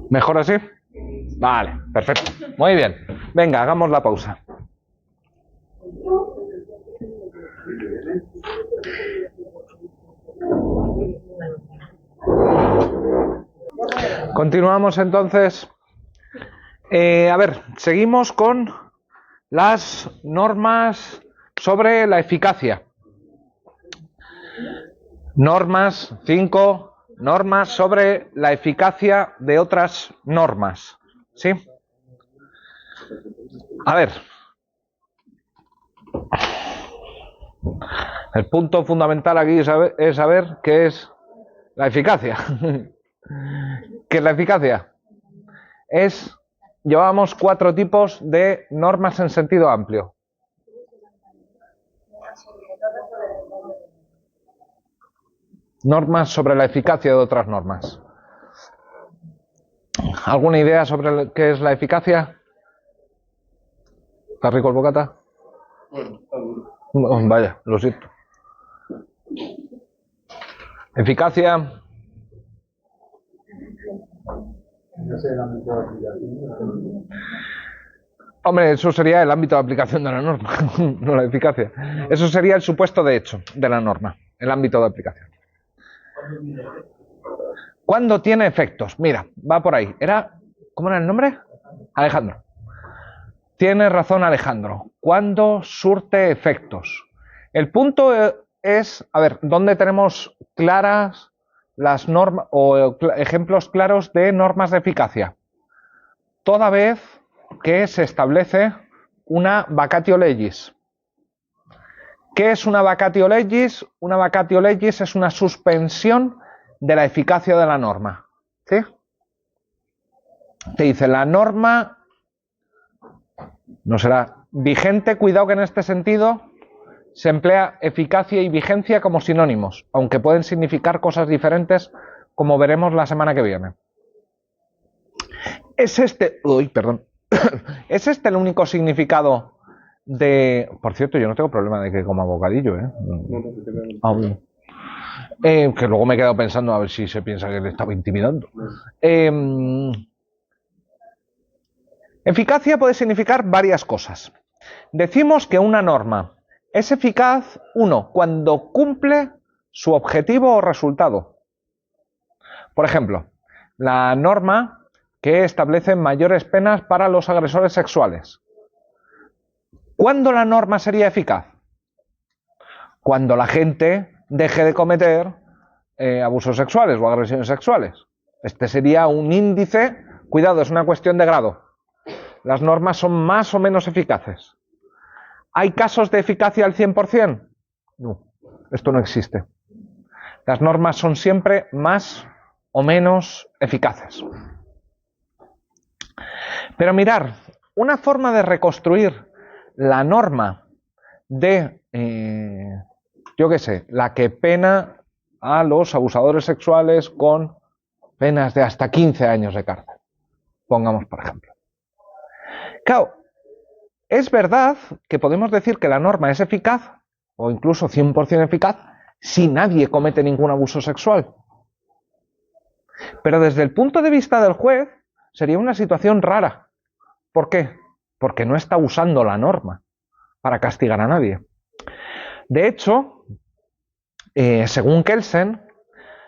¿Mejor así? Vale, perfecto. Muy bien. Venga, hagamos la pausa. Continuamos entonces. A ver, seguimos con las normas sobre la eficacia. Normas 5. Normas sobre la eficacia de otras normas. ¿Sí? A ver. El punto fundamental aquí es saber qué es la eficacia. ¿Qué es la eficacia? Llevamos 4 tipos de normas en sentido amplio. Normas sobre la eficacia de otras normas. ¿Alguna idea sobre qué es la eficacia? ¿Está rico el bocata? Oh, vaya, lo siento. Eficacia. No sé el ámbito de aplicación. Hombre, eso sería el ámbito de aplicación de la norma, no la eficacia. Eso sería el supuesto de hecho de la norma, el ámbito de aplicación. ¿Cuándo tiene efectos? Mira, va por ahí. ¿Cómo era el nombre? Alejandro. Tiene razón Alejandro. ¿Cuándo surte efectos? El punto es, a ver, ¿dónde tenemos claras las normas o ejemplos claros de normas de eficacia? Toda vez que se establece una vacatio legis. ¿Qué es una vacatio legis? Una vacatio legis es una suspensión de la eficacia de la norma. ¿Sí? Te dice, la norma no será vigente, cuidado que en este sentido se emplea eficacia y vigencia como sinónimos, aunque pueden significar cosas diferentes, como veremos la semana que viene. ¿Es este el único significado de... Por cierto, yo no tengo problema de que coma bocadillo, ¿eh? Que luego me he quedado pensando a ver si se piensa que le estaba intimidando. Eficacia puede significar varias cosas. Decimos que una norma es eficaz, cuando cumple su objetivo o resultado. Por ejemplo, la norma que establece mayores penas para los agresores sexuales. ¿Cuándo la norma sería eficaz? Cuando la gente deje de cometer abusos sexuales o agresiones sexuales. Este sería un índice, cuidado, es una cuestión de grado. Las normas son más o menos eficaces. ¿Hay casos de eficacia al 100%? No, esto no existe. Las normas son siempre más o menos eficaces. Pero mirar, una forma de reconstruir la norma de, yo qué sé, la que pena a los abusadores sexuales con penas de hasta 15 años de cárcel, pongamos por ejemplo. Claro, es verdad que podemos decir que la norma es eficaz, o incluso 100% eficaz, si nadie comete ningún abuso sexual. Pero desde el punto de vista del juez, sería una situación rara. ¿Por qué? Porque no está usando la norma para castigar a nadie. De hecho, según Kelsen,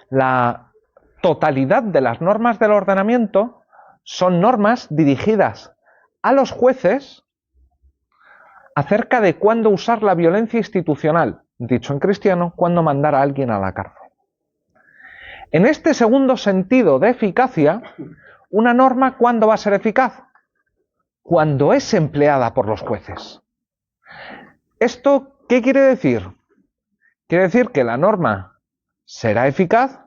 la totalidad de las normas del ordenamiento son normas dirigidas a los jueces acerca de cuándo usar la violencia institucional, dicho en cristiano, cuándo mandar a alguien a la cárcel. En este segundo sentido de eficacia, una norma, ¿cuándo va a ser eficaz? Cuando es empleada por los jueces. ¿Esto qué quiere decir? Quiere decir que la norma será eficaz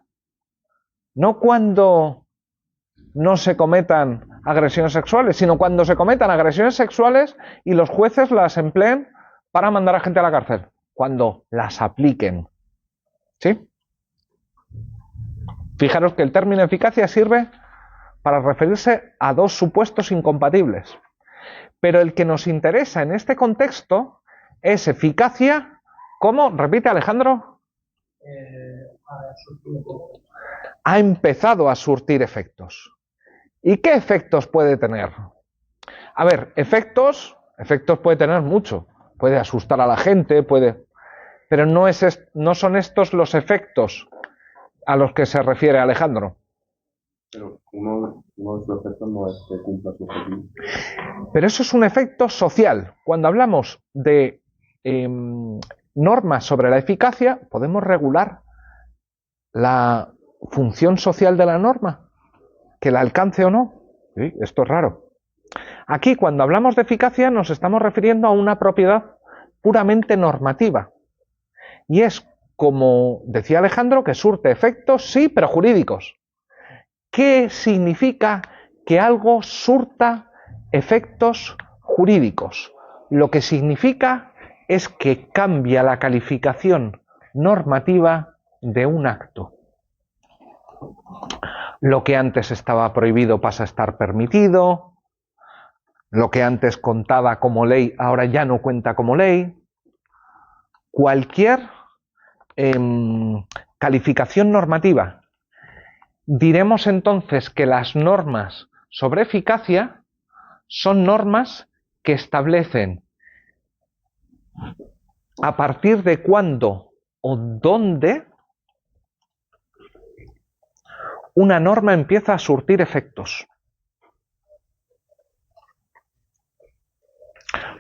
no cuando no se cometan agresiones sexuales, sino cuando se cometan agresiones sexuales y los jueces las empleen para mandar a gente a la cárcel, cuando las apliquen. ¿Sí? Fijaros que el término eficacia sirve para referirse a dos supuestos incompatibles. Pero el que nos interesa en este contexto es eficacia, ¿cómo? Repite, Alejandro. Ha empezado a surtir efectos. ¿Y qué efectos puede tener? A ver, efectos puede tener mucho. Puede asustar a la gente, pero no son estos los efectos a los que se refiere Alejandro. Pero uno de los efectos no es que cumpla su objetivo. Pero eso es un efecto social. Cuando hablamos de normas sobre la eficacia, podemos regular la función social de la norma, que la alcance o no. ¿Sí? Esto es raro. Aquí, cuando hablamos de eficacia, nos estamos refiriendo a una propiedad puramente normativa. Y es, como decía Alejandro, que surte efectos, sí, pero jurídicos. ¿Qué significa que algo surta efectos jurídicos? Lo que significa es que cambia la calificación normativa de un acto. Lo que antes estaba prohibido pasa a estar permitido. Lo que antes contaba como ley, ahora ya no cuenta como ley. Cualquier calificación normativa. Diremos entonces que las normas sobre eficacia son normas que establecen a partir de cuándo o dónde una norma empieza a surtir efectos.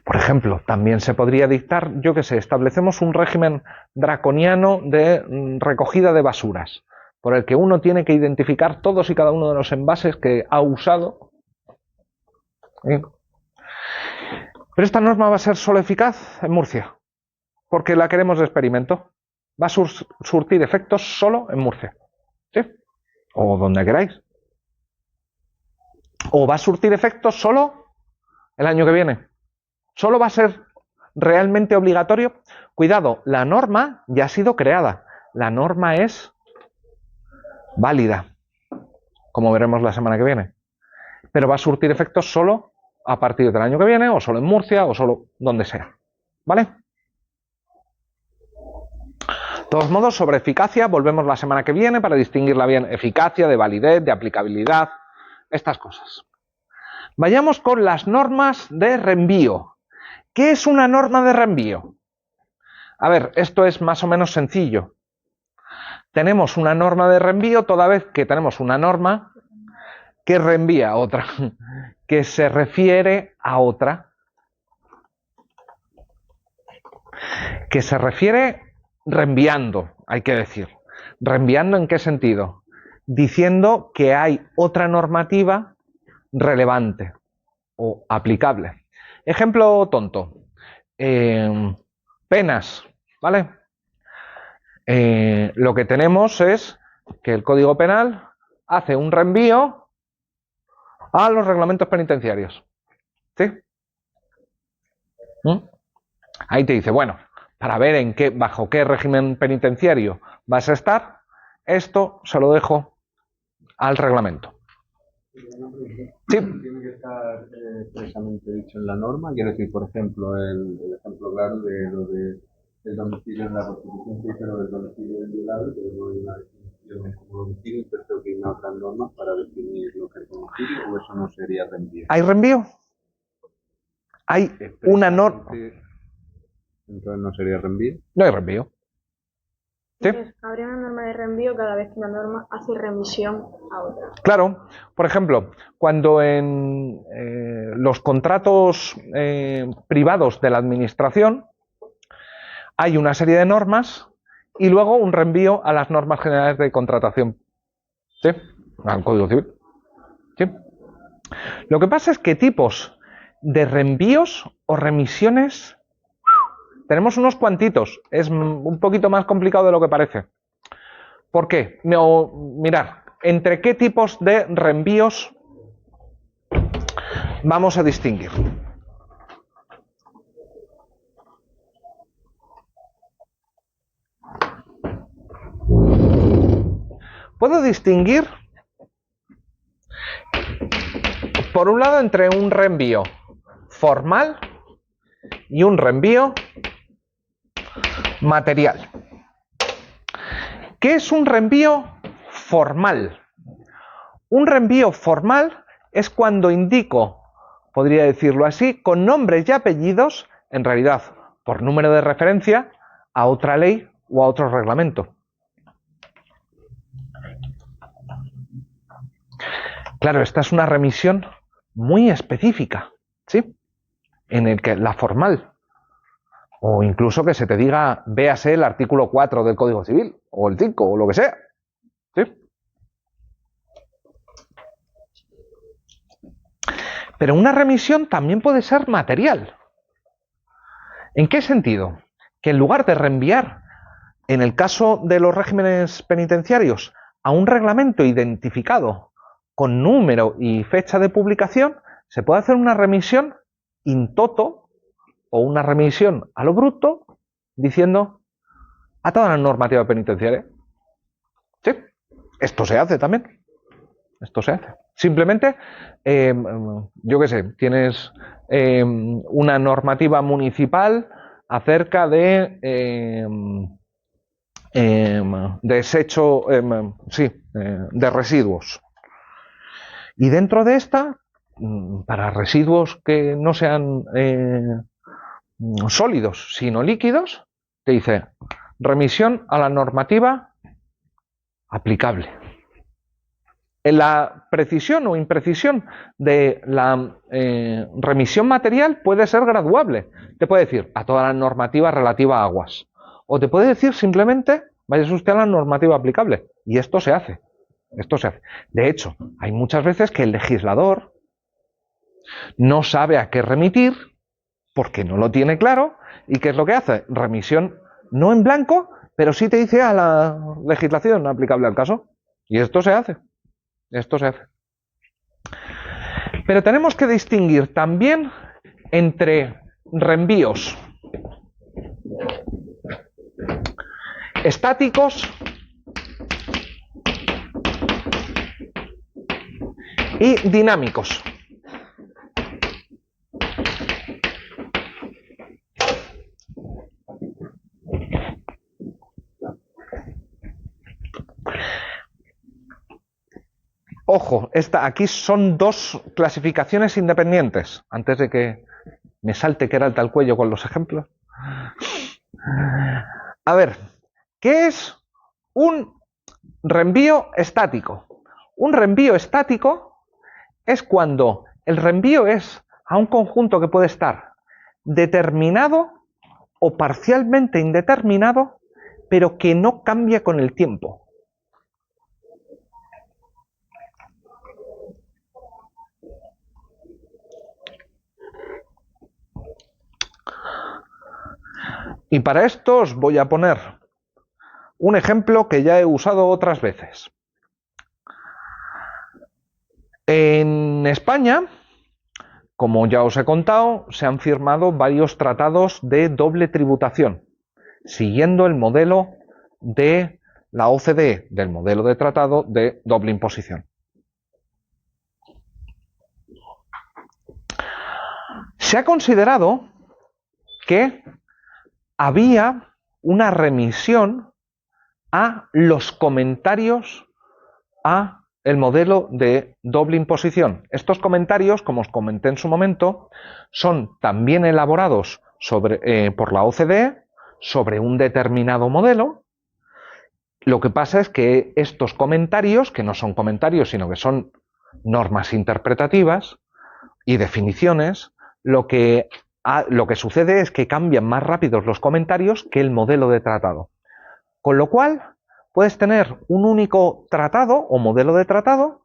Por ejemplo, también se podría dictar, yo qué sé, establecemos un régimen draconiano de recogida de basuras, por el que uno tiene que identificar todos y cada uno de los envases que ha usado. Pero esta norma va a ser solo eficaz en Murcia, porque la queremos de experimento. Va a surtir efectos solo en Murcia, ¿sí? O donde queráis. O va a surtir efectos solo el año que viene. Solo va a ser realmente obligatorio. Cuidado, la norma ya ha sido creada. La norma es válida, como veremos la semana que viene. Pero va a surtir efectos solo a partir del año que viene, o solo en Murcia, o solo donde sea. ¿Vale? De todos modos, sobre eficacia, volvemos la semana que viene para distinguirla bien. Eficacia, de validez, de aplicabilidad, estas cosas. Vayamos con las normas de reenvío. ¿Qué es una norma de reenvío? A ver, esto es más o menos sencillo. Tenemos una norma de reenvío toda vez que tenemos una norma que reenvía a otra, que se refiere a otra, que se refiere reenviando, hay que decir. ¿Reenviando en qué sentido? Diciendo que hay otra normativa relevante o aplicable. Ejemplo tonto. Penas, ¿vale? Lo que tenemos es que el Código Penal hace un reenvío a los reglamentos penitenciarios. ¿Sí? Ahí te dice, bueno, para ver bajo qué régimen penitenciario vas a estar, esto se lo dejo al reglamento. Sí. Tiene que estar expresamente dicho en la norma. Quiero decir, por ejemplo, el ejemplo claro de lo del domicilio en la Constitución, sí, pero del domicilio del violado, que no hay una definición como domicilio, pero tengo que ir a otras normas para definir lo que es domicilio, o eso no sería reenvío. ¿Hay reenvío? Hay una norma. Entonces no sería reenvío. No hay reenvío. ¿Sí? Entonces, habría una norma de reenvío cada vez que una norma hace remisión a otra. Claro, por ejemplo, cuando en los contratos privados de la administración hay una serie de normas y luego un reenvío a las normas generales de contratación. ¿Sí? Al Código Civil. ¿Sí? Lo que pasa es que tipos de reenvíos o remisiones tenemos unos cuantitos. Es un poquito más complicado de lo que parece. ¿Por qué? Mirad, ¿entre qué tipos de reenvíos vamos a distinguir? Puedo distinguir, por un lado, entre un reenvío formal y un reenvío material. ¿Qué es un reenvío formal? Un reenvío formal es cuando indico, podría decirlo así, con nombres y apellidos, en realidad por número de referencia, a otra ley o a otro reglamento. Claro, esta es una remisión muy específica, ¿sí? En el que la formal, o incluso que se te diga, véase el artículo 4 del Código Civil, o el 5, o lo que sea, ¿sí? Pero una remisión también puede ser material. ¿En qué sentido? Que en lugar de reenviar, en el caso de los regímenes penitenciarios, a un reglamento identificado con número y fecha de publicación, se puede hacer una remisión in toto o una remisión a lo bruto diciendo a toda la normativa penitenciaria. ¿Sí? Esto se hace también. Esto se hace. Simplemente, yo qué sé, tienes una normativa municipal acerca de desecho, de residuos. Y dentro de esta, para residuos que no sean sólidos, sino líquidos, te dice remisión a la normativa aplicable. En la precisión o imprecisión de la remisión material puede ser graduable. Te puede decir a toda la normativa relativa a aguas. O te puede decir simplemente, vaya usted a la normativa aplicable. Y esto se hace. Esto se hace. De hecho, hay muchas veces que el legislador no sabe a qué remitir porque no lo tiene claro. ¿Y qué es lo que hace? Remisión no en blanco, pero sí te dice a la legislación aplicable al caso. Y esto se hace. Esto se hace. Pero tenemos que distinguir también entre reenvíos estáticos y dinámicos. Ojo, aquí son dos clasificaciones independientes, antes de que me salte que era el tal cuello con los ejemplos. A ver, ¿qué es un reenvío estático? Un reenvío estático es cuando el reenvío es a un conjunto que puede estar determinado o parcialmente indeterminado, pero que no cambia con el tiempo. Y para esto os voy a poner un ejemplo que ya he usado otras veces. En España, como ya os he contado, se han firmado varios tratados de doble tributación, siguiendo el modelo de la OCDE, del modelo de tratado de doble imposición. Se ha considerado que había una remisión a los comentarios a el modelo de doble imposición. Estos comentarios, como os comenté en su momento, son también elaborados por la OCDE sobre un determinado modelo. Lo que pasa es que estos comentarios, que no son comentarios, sino que son normas interpretativas y definiciones, lo que sucede es que cambian más rápidos los comentarios que el modelo de tratado. Con lo cual, puedes tener un único tratado o modelo de tratado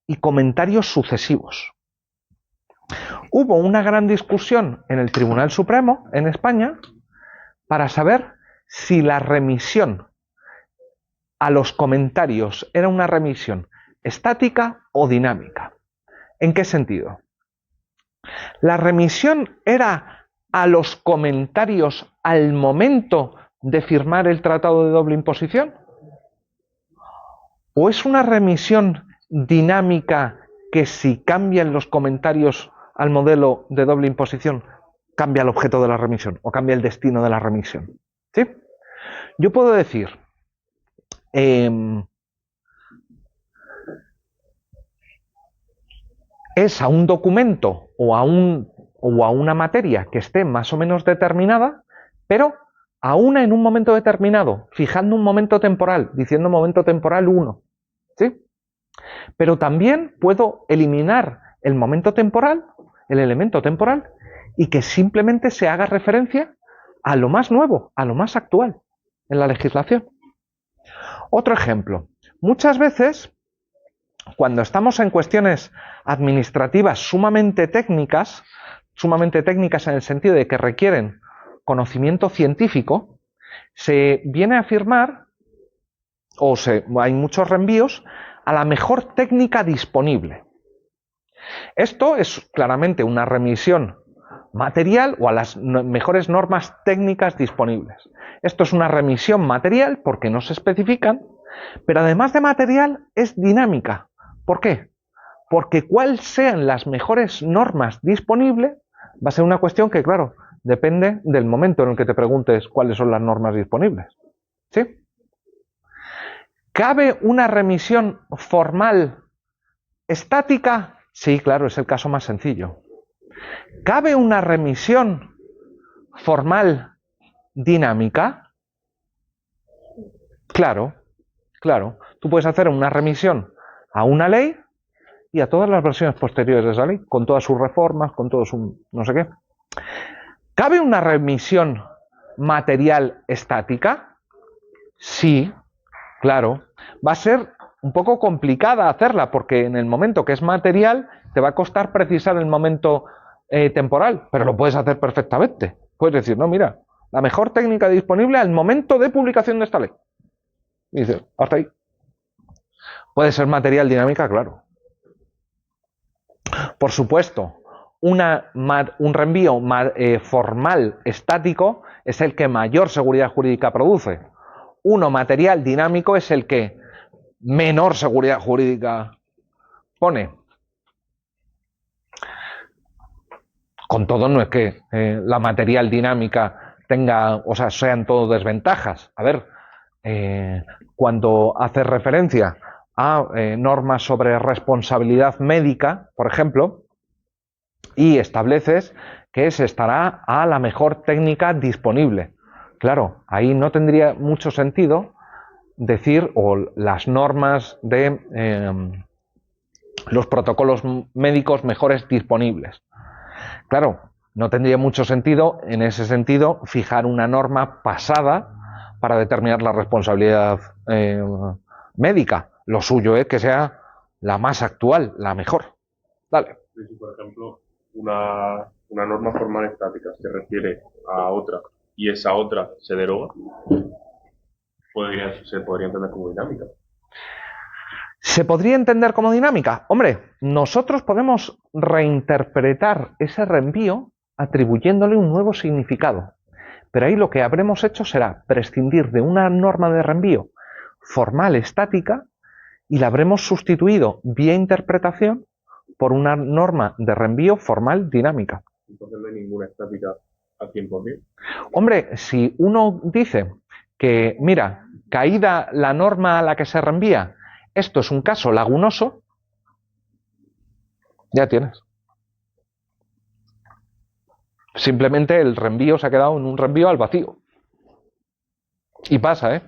y comentarios sucesivos. Hubo una gran discusión en el Tribunal Supremo en España para saber si la remisión a los comentarios era una remisión estática o dinámica. ¿En qué sentido? ¿La remisión era a los comentarios al momento de firmar el tratado de doble imposición? ¿O es una remisión dinámica que si cambian los comentarios al modelo de doble imposición, cambia el objeto de la remisión o cambia el destino de la remisión? ¿Sí? Yo puedo decir, es a un documento o a una materia que esté más o menos determinada, pero a una en un momento determinado, fijando un momento temporal, diciendo momento temporal 1. ¿Sí? Pero también puedo eliminar el momento temporal, el elemento temporal, y que simplemente se haga referencia a lo más nuevo, a lo más actual en la legislación. Otro ejemplo. Muchas veces, cuando estamos en cuestiones administrativas sumamente técnicas en el sentido de que requieren conocimiento científico, se viene a afirmar, hay muchos reenvíos, a la mejor técnica disponible. Esto es claramente una remisión material o a las mejores normas técnicas disponibles. Esto es una remisión material porque no se especifican, pero además de material es dinámica. ¿Por qué? Porque cuáles sean las mejores normas disponibles va a ser una cuestión que, claro, depende del momento en el que te preguntes cuáles son las normas disponibles. ¿Sí? ¿Cabe una remisión formal estática? Sí, claro, es el caso más sencillo. ¿Cabe una remisión formal dinámica? Claro, claro. Tú puedes hacer una remisión a una ley y a todas las versiones posteriores de esa ley, con todas sus reformas, con todo su no sé qué. ¿Cabe una remisión material estática? Sí, claro. Va a ser un poco complicada hacerla, porque en el momento que es material te va a costar precisar el momento temporal, pero lo puedes hacer perfectamente. Puedes decir, no, mira, la mejor técnica disponible al momento de publicación de esta ley. Y dices, hasta ahí. Puede ser material dinámica, claro. Por supuesto, un reenvío formal estático es el que mayor seguridad jurídica produce. Uno material dinámico es el que menor seguridad jurídica pone. Con todo, no es que la material dinámica tenga, o sea, sean todo desventajas. A ver, cuando hace referencia a normas sobre responsabilidad médica, por ejemplo, y estableces que se estará a la mejor técnica disponible. Claro, ahí no tendría mucho sentido decir, o las normas de los protocolos médicos mejores disponibles. Claro, no tendría mucho sentido, en ese sentido, fijar una norma pasada para determinar la responsabilidad médica. Lo suyo es que sea la más actual, la mejor. Dale. Si, por ejemplo, una norma formal estática se refiere a otra y esa otra se deroga, se podría entender como dinámica. ¿Se podría entender como dinámica? Hombre, nosotros podemos reinterpretar ese reenvío atribuyéndole un nuevo significado. Pero ahí lo que habremos hecho será prescindir de una norma de reenvío formal estática y la habremos sustituido vía interpretación por una norma de reenvío formal dinámica. Entonces no hay ninguna estática al 100%. Hombre, si uno dice que, mira, caída la norma a la que se reenvía, esto es un caso lagunoso, ya tienes. Simplemente el reenvío se ha quedado en un reenvío al vacío. Y pasa, ¿eh?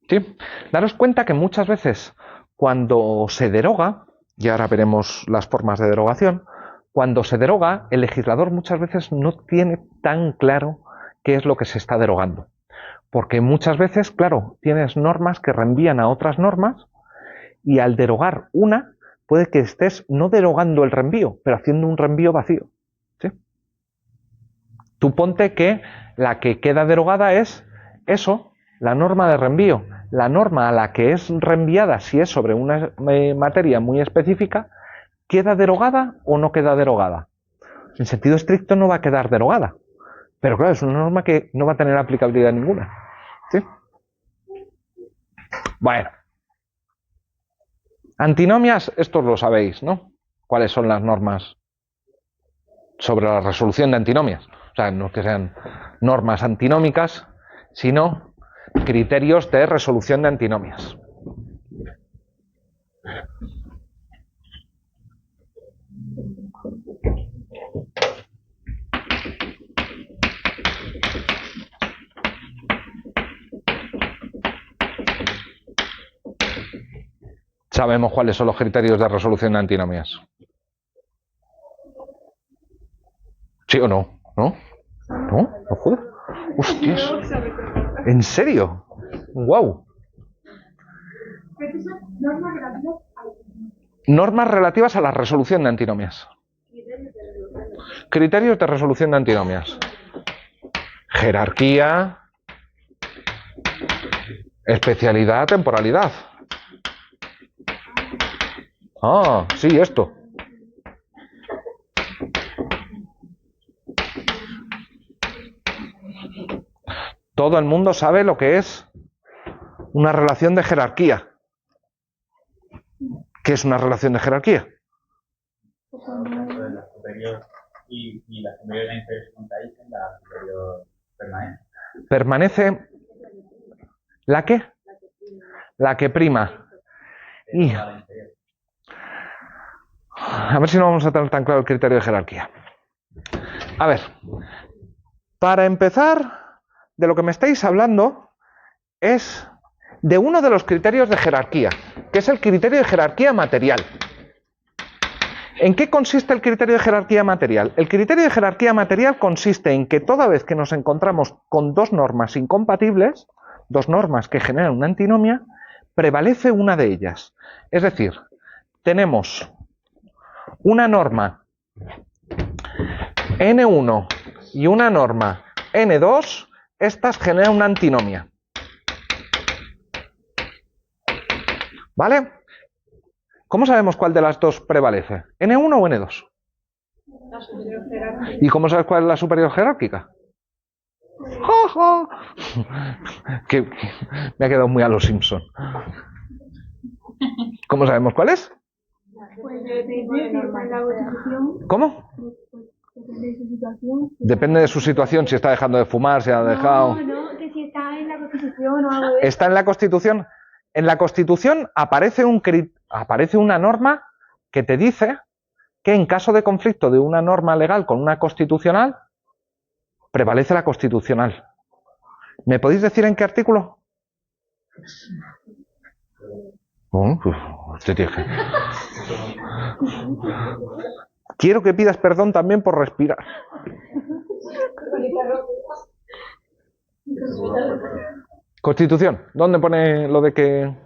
Sí. Daros cuenta que muchas veces cuando se deroga, y ahora veremos las formas de derogación, cuando se deroga, el legislador muchas veces no tiene tan claro qué es lo que se está derogando. Porque muchas veces, claro, tienes normas que reenvían a otras normas y al derogar una, puede que estés no derogando el reenvío, pero haciendo un reenvío vacío. ¿Sí? Tú ponte que la que queda derogada es eso, la norma de reenvío. La norma a la que es reenviada, si es sobre una materia muy específica, ¿queda derogada o no queda derogada? En sentido estricto no va a quedar derogada. Pero claro, es una norma que no va a tener aplicabilidad ninguna. ¿Sí? Bueno. Antinomias, estos lo sabéis, ¿no? ¿Cuáles son las normas sobre la resolución de antinomias? O sea, no que sean normas antinómicas, sino criterios de resolución de antinomias. Sabemos cuáles son los criterios de resolución de antinomias. ¿Sí o no? ¿No? ¿No? ¿No joder? ¡Hostias! ¿En serio? ¡Wow! Normas relativas a la resolución de antinomias. Criterios de resolución de antinomias. Jerarquía, especialidad, temporalidad. Ah, sí, esto. Todo el mundo sabe lo que es una relación de jerarquía. ¿Qué es una relación de jerarquía? La superior y la superior en inferior se contradicen, la superior permanece. Permanece ¿la qué? La que prima. Y a ver si no vamos a tener tan claro el criterio de jerarquía. A ver, para empezar, de lo que me estáis hablando es de uno de los criterios de jerarquía, que es el criterio de jerarquía material. ¿En qué consiste el criterio de jerarquía material? El criterio de jerarquía material consiste en que toda vez que nos encontramos con dos normas incompatibles, dos normas que generan una antinomia, prevalece una de ellas. Es decir, tenemos una norma N1 y una norma N2, estas generan una antinomia. ¿Vale? ¿Cómo sabemos cuál de las dos prevalece? ¿N1 o N2? La superior jerárquica. ¿Y cómo sabes cuál es la superior jerárquica? ¡Ja, ja! Que me ha quedado muy a los Simpson. ¿Cómo sabemos cuál es? Pues depende si está en la Constitución. ¿Cómo? Depende de su situación. Depende de su situación, si está dejando de fumar, si ha dejado... No, que si está en la Constitución o algo de eso. ¿Está en la Constitución? En la Constitución aparece una norma que te dice que en caso de conflicto de una norma legal con una constitucional, prevalece la constitucional. ¿Me podéis decir en qué artículo? Usted tiene que... Quiero que pidas perdón también por respirar. Constitución, ¿dónde pone lo de que...?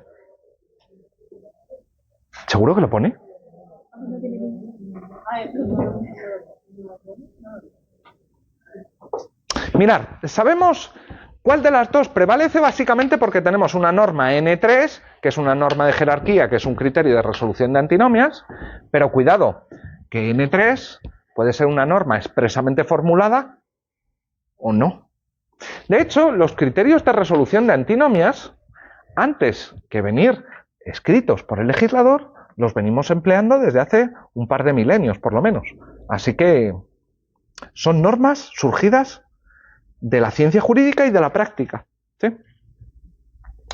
¿Seguro que lo pone? Mirad, sabemos cuál de las dos prevalece básicamente porque tenemos una norma N3, que es una norma de jerarquía, que es un criterio de resolución de antinomias, pero cuidado, que N3 puede ser una norma expresamente formulada o no. De hecho, los criterios de resolución de antinomias, antes que venir escritos por el legislador, los venimos empleando desde hace un par de milenios, por lo menos. Así que son normas surgidas de la ciencia jurídica y de la práctica. ¿Sí?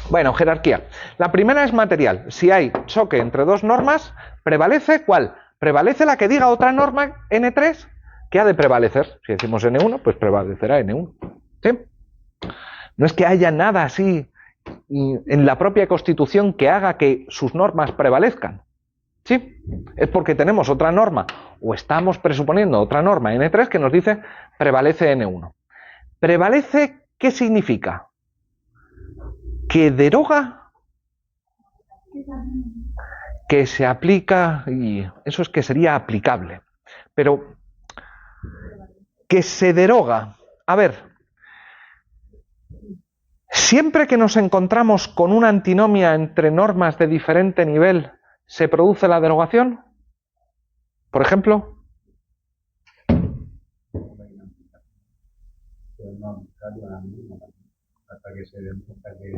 Bueno, jerarquía. La primera es material. Si hay choque entre dos normas, ¿prevalece cuál? Prevalece la que diga otra norma, N3, que ha de prevalecer. Si decimos N1, pues prevalecerá N1. ¿Sí? No es que haya nada así en la propia Constitución que haga que sus normas prevalezcan. ¿Sí? Es porque tenemos otra norma, o estamos presuponiendo otra norma N3 que nos dice prevalece N1. ¿Prevalece qué significa? ¿Que deroga? Que se aplica, y eso es que sería aplicable. Pero que se deroga. A ver, siempre que nos encontramos con una antinomia entre normas de diferente nivel, ¿se produce la derogación? Por ejemplo.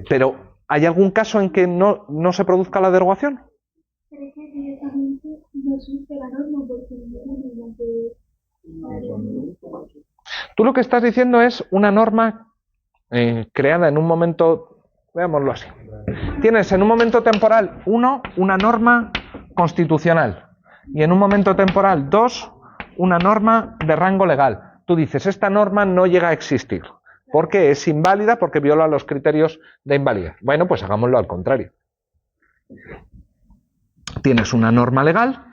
Pero, ¿hay algún caso en que no se produzca la derogación? Pero es que directamente no surge la norma porque Tú lo que estás diciendo es una norma creada en un momento, veámoslo así. Tienes en un momento temporal 1, una norma constitucional, y en un momento temporal 2, una norma de rango legal. Tú dices, esta norma no llega a existir, porque es inválida, porque viola los criterios de invalidez. Bueno, pues hagámoslo al contrario. Tienes una norma legal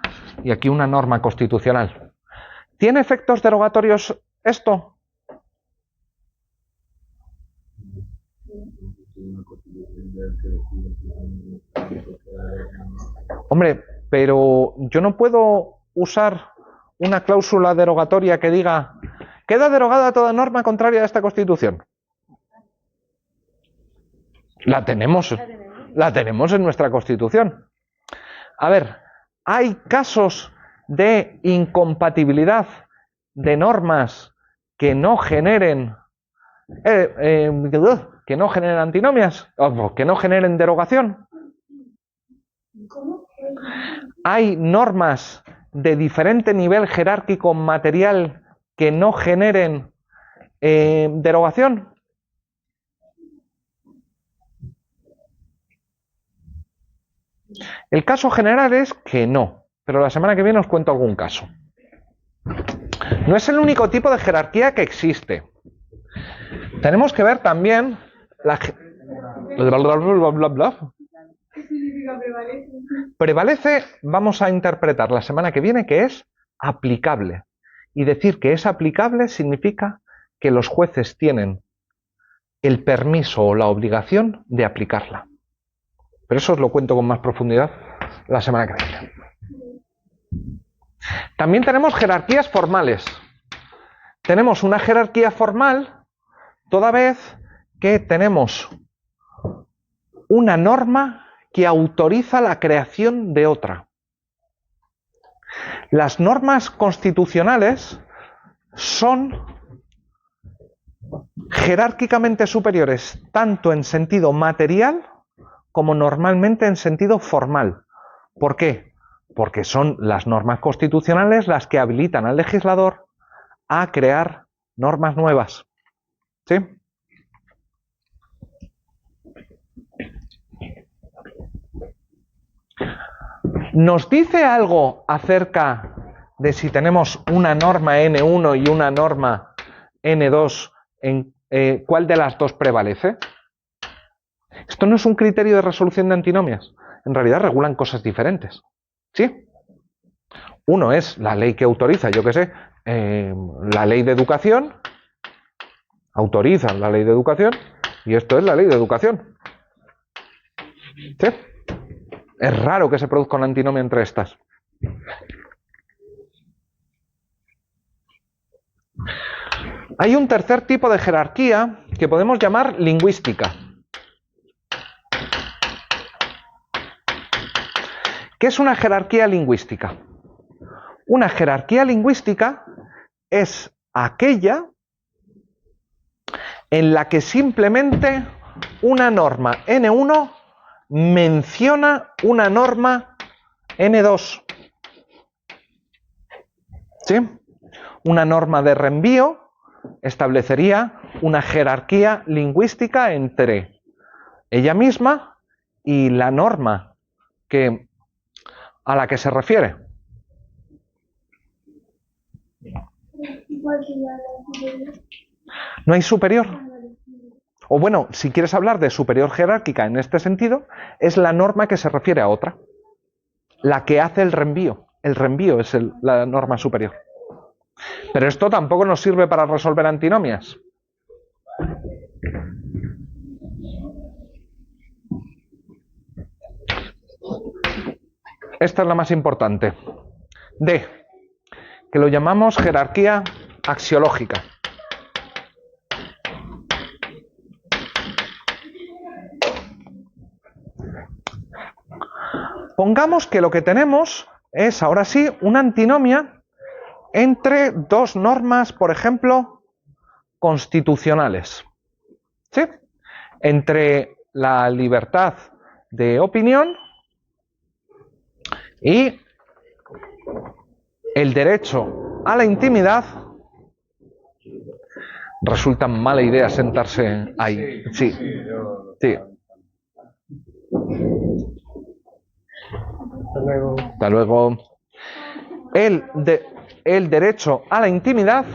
y aquí una norma constitucional. ¿Tiene efectos derogatorios esto? Hombre, pero yo no puedo usar una cláusula derogatoria que diga queda derogada toda norma contraria a esta Constitución. La tenemos en nuestra Constitución. A ver, hay casos de incompatibilidad de normas que no generen antinomias, o que no generen derogación. ¿Cómo? ¿Hay normas de diferente nivel jerárquico material que no generen derogación? El caso general es que no, pero la semana que viene os cuento algún caso. No es el único tipo de jerarquía que existe. Tenemos que ver también la... ¿Qué significa prevalece? Prevalece, vamos a interpretar la semana que viene que es aplicable. Y decir que es aplicable significa que los jueces tienen el permiso o la obligación de aplicarla. Pero eso os lo cuento con más profundidad la semana que viene. También tenemos jerarquías formales. Tenemos una jerarquía formal toda vez que tenemos una norma que autoriza la creación de otra. Las normas constitucionales son jerárquicamente superiores tanto en sentido material como normalmente en sentido formal. ¿Por qué? Porque son las normas constitucionales las que habilitan al legislador a crear normas nuevas. ¿Sí? ¿Nos dice algo acerca de si tenemos una norma N1 y una norma N2, cuál de las dos prevalece? Esto no es un criterio de resolución de antinomias. En realidad regulan cosas diferentes. ¿Sí? Uno es la ley que autoriza, yo qué sé, la ley de educación. Autoriza la ley de educación. Y esto es la ley de educación. ¿Sí? Es raro que se produzca una antinomia entre estas. Hay un tercer tipo de jerarquía que podemos llamar lingüística. ¿Qué es una jerarquía lingüística? Una jerarquía lingüística es aquella en la que simplemente una norma N1 menciona una norma N2. ¿Sí? Una norma de reenvío establecería una jerarquía lingüística entre ella misma y la norma a la que se refiere. No hay superior. O bueno, si quieres hablar de superior jerárquica en este sentido, es la norma que se refiere a otra. La que hace el reenvío. El reenvío es la norma superior. Pero esto tampoco nos sirve para resolver antinomias. Esta es la más importante. D, que lo llamamos jerarquía axiológica. Pongamos que lo que tenemos es, ahora sí, una antinomia entre dos normas, por ejemplo, constitucionales. ¿Sí? Entre la libertad de opinión y el derecho a la intimidad. Resulta mala idea sentarse ahí. Sí. Sí. Hasta luego. El derecho a la intimidad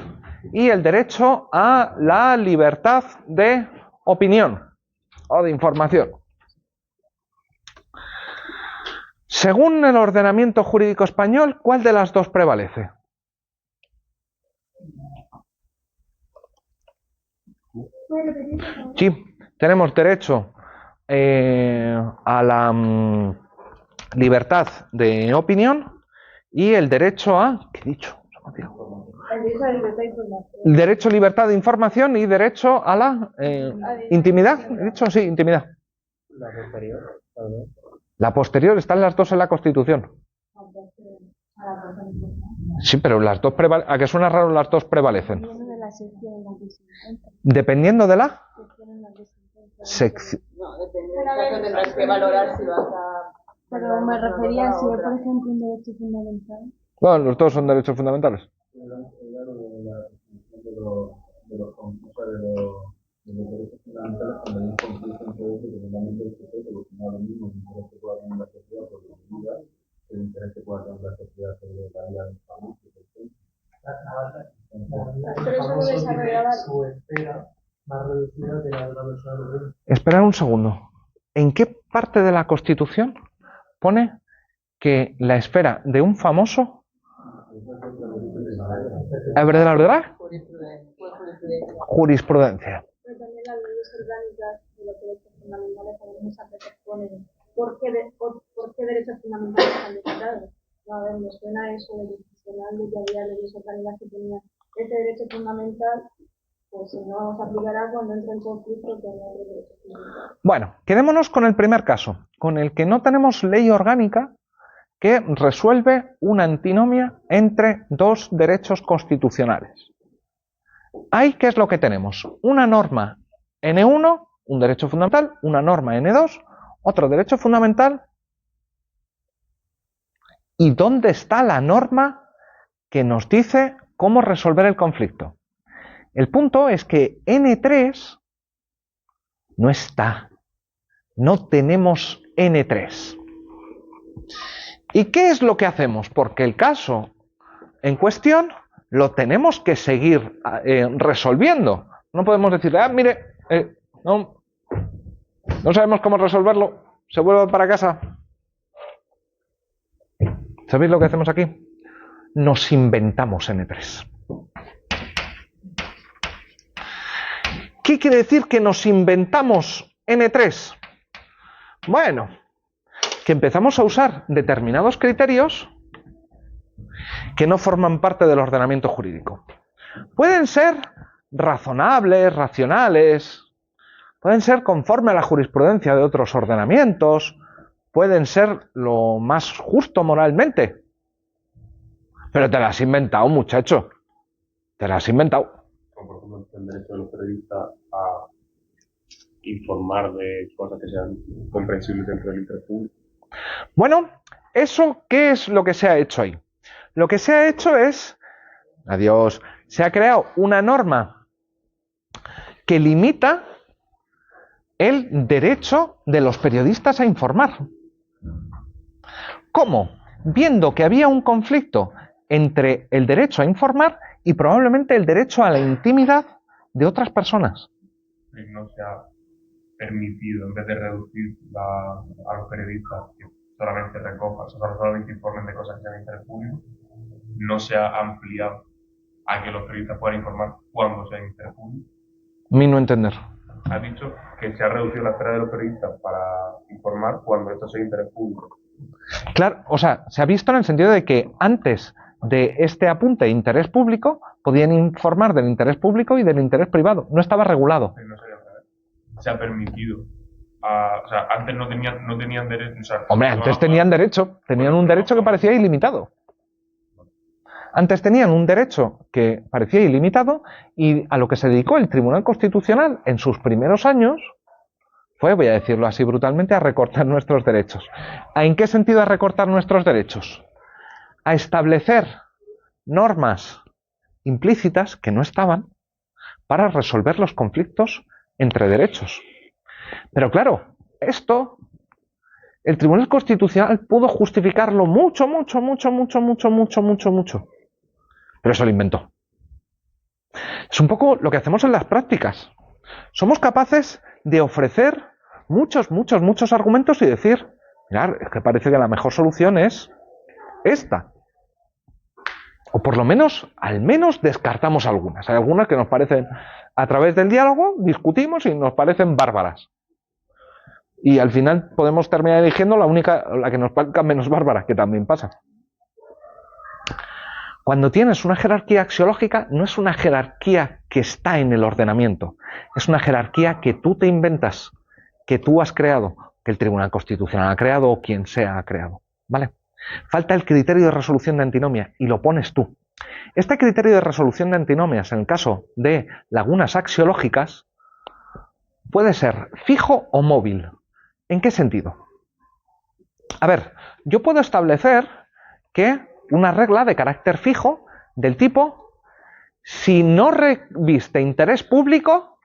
y el derecho a la libertad de opinión o de información. Según el ordenamiento jurídico español, ¿cuál de las dos prevalece? Sí, tenemos derecho a la libertad de opinión y el derecho a... ¿Qué he dicho? El derecho a libertad de información y derecho a la intimidad. ¿He dicho? Sí, intimidad. La posterior. La posterior están las dos en la Constitución. Sí, pero las dos prevalecen. ¿A qué suena raro las dos prevalecen? Dependiendo de la sección. No, depende de la que tendrás que valorar si vas a Pero me refería si es, por ejemplo, un derecho fundamental. Bueno, los dos son derechos fundamentales. De los derechos fundamentales cuando hay un conflicto entre ellos, que normalmente el sujeto, porque no es lo mismo el interés que pueda tener la sociedad sobre la vida, el interés que pueda tener la sociedad sobre la vida del famoso, por ejemplo. Pero eso lo desarrollaba. Su esfera más reducida de la persona de Dios. Esperad un segundo. ¿En qué parte de la Constitución pone que la esfera de un famoso es verdad, la verdad? Jurisprudencia. Pero también las leyes orgánicas de los derechos fundamentales también muchas veces ponen por qué derechos fundamentales están declarados. A ver, me suena eso de constitucional de que había leyes orgánicas que tenían este derecho fundamental, pues si no se aplicará cuando entre en conflicto con el derecho fundamental. Bueno, quedémonos con el primer caso, con el que no tenemos ley orgánica que resuelve una antinomia entre dos derechos constitucionales. Ahí, ¿qué es lo que tenemos? Una norma N1, un derecho fundamental, una norma N2, otro derecho fundamental. ¿Y dónde está la norma que nos dice cómo resolver el conflicto? El punto es que N3 no está. No tenemos N3. ¿Y qué es lo que hacemos? Porque el caso en cuestión lo tenemos que seguir resolviendo. No podemos decir, mire, no sabemos cómo resolverlo, se vuelve para casa. ¿Sabéis lo que hacemos aquí? Nos inventamos N3. ¿Qué quiere decir que nos inventamos N3? Bueno, que empezamos a usar determinados criterios que no forman parte del ordenamiento jurídico. Pueden ser razonables, racionales, pueden ser conforme a la jurisprudencia de otros ordenamientos, pueden ser lo más justo moralmente. Pero te las has inventado, muchacho. Te las has inventado. Como por ejemplo el derecho de los periodistas a informar de cosas que sean comprensibles dentro del interés público. Bueno, ¿eso qué es lo que se ha hecho ahí? Lo que se ha hecho es, se ha creado una norma que limita el derecho de los periodistas a informar. ¿Cómo? Viendo que había un conflicto entre el derecho a informar y probablemente el derecho a la intimidad de otras personas. Y no se ha permitido, en vez de reducir a los periodistas que solamente recojan, solamente informen de cosas que sean de interés público, no se ha ampliado a que los periodistas puedan informar cuando sea de interés público. Mi no entender. Ha dicho que se ha reducido la esfera de los periodistas para informar cuando esto sea de interés público. Claro, o sea, se ha visto en el sentido de que antes de este apunte de interés público podían informar del interés público y del interés privado. No estaba regulado. No se ha permitido. O sea, antes no tenían derecho. O sea, Hombre, antes tenían derecho. Tenían un derecho que parecía ilimitado. Antes tenían un derecho que parecía ilimitado y a lo que se dedicó el Tribunal Constitucional en sus primeros años fue, voy a decirlo así brutalmente, a recortar nuestros derechos. ¿En qué sentido a recortar nuestros derechos? A establecer normas implícitas que no estaban para resolver los conflictos entre derechos. Pero claro, esto el Tribunal Constitucional pudo justificarlo mucho. Pero eso lo inventó. Es un poco lo que hacemos en las prácticas. Somos capaces de ofrecer muchos argumentos y decir, mirad, es que parece que la mejor solución es esta. O por lo menos, al menos descartamos algunas. Hay algunas que nos parecen, a través del diálogo, discutimos y nos parecen bárbaras. Y al final podemos terminar eligiendo la que nos parezca menos bárbara, que también pasa. Cuando tienes una jerarquía axiológica, no es una jerarquía que está en el ordenamiento, es una jerarquía que tú te inventas, que tú has creado, que el Tribunal Constitucional ha creado o quien sea ha creado, ¿vale? Falta el criterio de resolución de antinomia y lo pones tú. Este criterio de resolución de antinomias, en el caso de lagunas axiológicas, puede ser fijo o móvil. ¿En qué sentido? A ver, yo puedo establecer que una regla de carácter fijo del tipo, si no reviste interés público,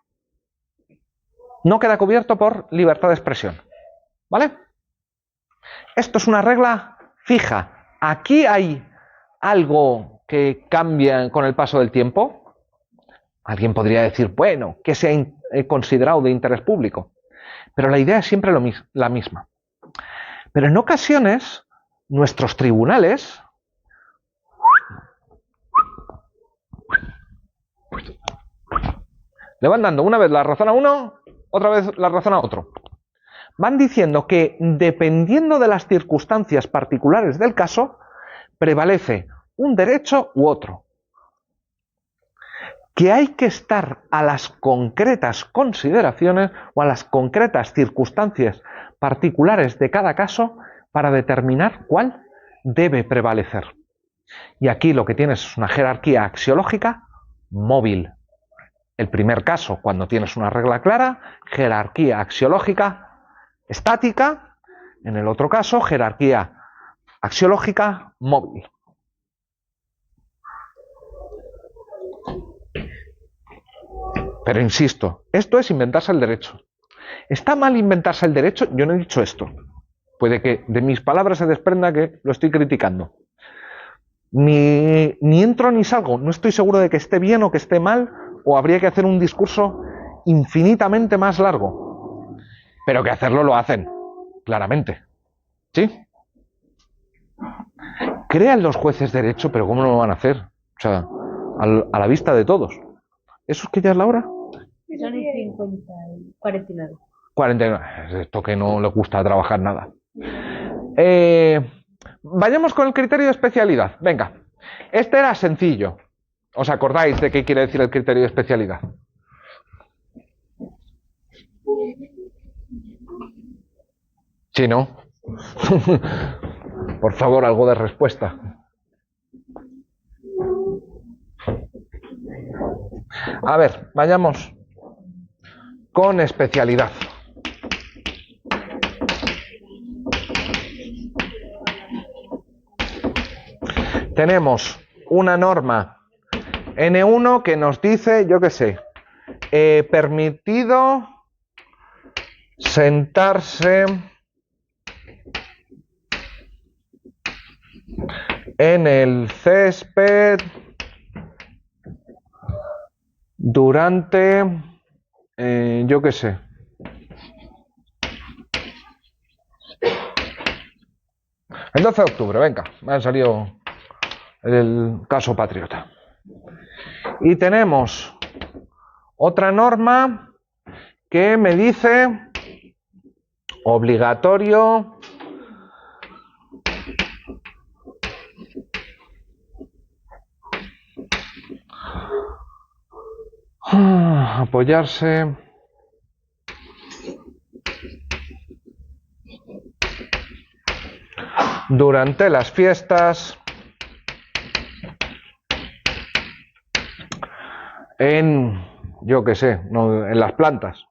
no queda cubierto por libertad de expresión. ¿Vale? Esto es una regla fija. Aquí hay algo que cambia con el paso del tiempo. Alguien podría decir, bueno, que se ha considerado de interés público. Pero la idea es siempre la misma. Pero en ocasiones, nuestros tribunales le van dando una vez la razón a uno, otra vez la razón a otro. Van diciendo que, dependiendo de las circunstancias particulares del caso, prevalece un derecho u otro. Que hay que estar a las concretas consideraciones o a las concretas circunstancias particulares de cada caso para determinar cuál debe prevalecer. Y aquí lo que tienes es una jerarquía axiológica móvil. El primer caso, cuando tienes una regla clara, jerarquía axiológica estática. En el otro caso, jerarquía axiológica móvil. Pero insisto, esto es inventarse el derecho. ¿Está mal inventarse el derecho? Yo no he dicho esto. Puede que de mis palabras se desprenda que lo estoy criticando. Ni entro ni salgo. No estoy seguro de que esté bien o que esté mal, o habría que hacer un discurso infinitamente más largo. Pero que hacerlo lo hacen, claramente. ¿Sí? Crean los jueces derecho, pero ¿cómo no lo van a hacer? O sea, a la vista de todos. ¿Eso es que ya es la hora? Son 49. 49. Esto que no le gusta trabajar nada. Vayamos con el criterio de especialidad. Venga, este era sencillo. ¿Os acordáis de qué quiere decir el criterio de especialidad? Sí, ¿no? Por favor, algo de respuesta. A ver, vayamos con especialidad. Tenemos una norma N1 que nos dice, yo qué sé, permitido sentarse en el césped durante, yo qué sé, el 12 de octubre, venga, me ha salido el caso Patriota. Y tenemos otra norma que me dice obligatorio apoyarse durante las fiestas en, yo qué sé, no, en las plantas.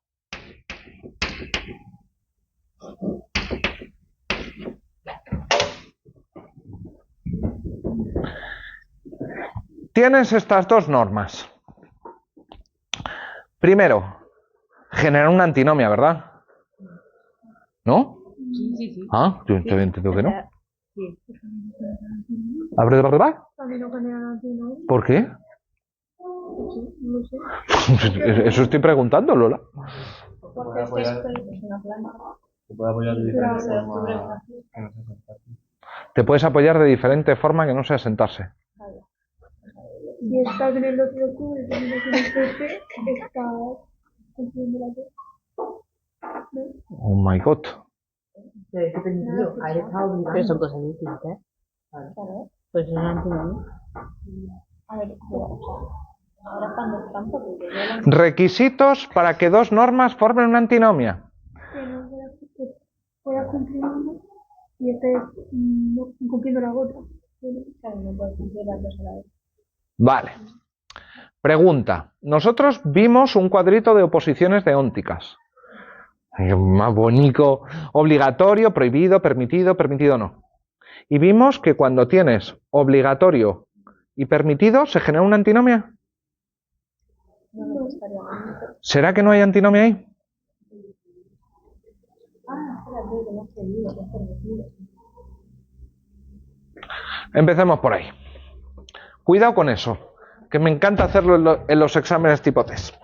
Tienes estas dos normas. Primero, generar una antinomia, ¿verdad? ¿No? Sí. Ah, yo te entiendo que no. Sí. ¿Abre de verdad? También no genera antinomia. ¿Por qué? No sé. Eso estoy preguntando, Lola. Porque el césped es una planta. Se puede apoyar de diferentes Pero formas que no se sentarse. Te puedes apoyar de diferente forma que no sea sentarse. Si estás en el 12 de octubre y terminas en el césped, estás cumpliendo la ley. Oh my god. Pero es que permitido, ahí está obligado. Pero son cosas distintas. Claro. Pues eso es antinomia. A ver, ahora cuando es trampa, porque yo Requisitos para que dos normas formen una antinomia. que no pueda cumplir una y estés cumpliendo la otra. Claro, no puedes cumplir las dos a la vez. Vale. Pregunta. Nosotros vimos un cuadrito de oposiciones deónticas. Más bonito. Obligatorio, prohibido, permitido, permitido no. Y vimos que cuando tienes obligatorio y permitido, ¿se genera una antinomia? No necesariamente. ¿Será que no hay antinomia ahí? Espérate, que no he seguido, que es permitido. Empecemos por ahí. Cuidado con eso, que me encanta hacerlo en los exámenes tipo test.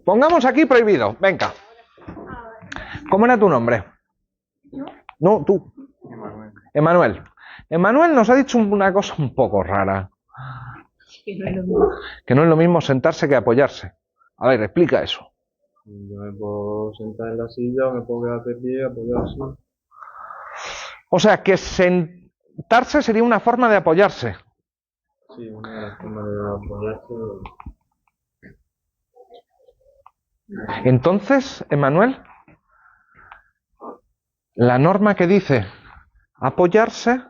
Pongamos aquí prohibido, venga. ¿Cómo era tu nombre? No, tú. Emanuel. Emanuel nos ha dicho una cosa un poco rara. Que no es lo mismo. Que no es lo mismo sentarse que apoyarse. A ver, explica eso. Yo me puedo sentar en la silla o me puedo quedar de pie, apoyarse. O sea, que sentarse sería una forma de apoyarse. Sí, una de las formas de apoyarse. Entonces, Emanuel, la norma que dice apoyarse,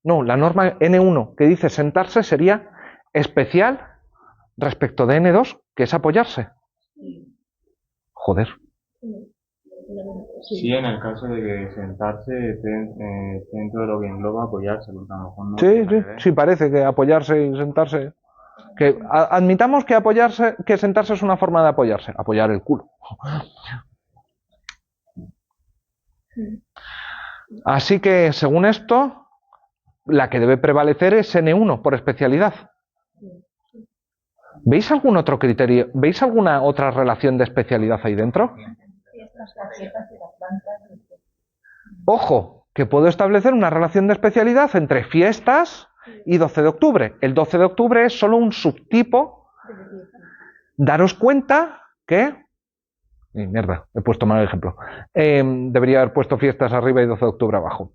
no, la norma N1 que dice sentarse sería especial respecto de N2, que es apoyarse. Joder. Sí, en el caso de que sentarse esté dentro de lo que engloba apoyarse, porque a lo mejor no. Sí, sí, sí, parece que apoyarse y sentarse. Que admitamos que apoyarse, que sentarse es una forma de apoyarse, apoyar el culo. Así que, según esto, la que debe prevalecer es N1 por especialidad. ¿Veis algún otro criterio? ¿Veis alguna otra relación de especialidad ahí dentro? Ojo, que puedo establecer una relación de especialidad entre fiestas y 12 de octubre. El 12 de octubre es solo un subtipo. Daros cuenta que... mierda, he puesto mal el ejemplo. Debería haber puesto fiestas arriba y 12 de octubre abajo.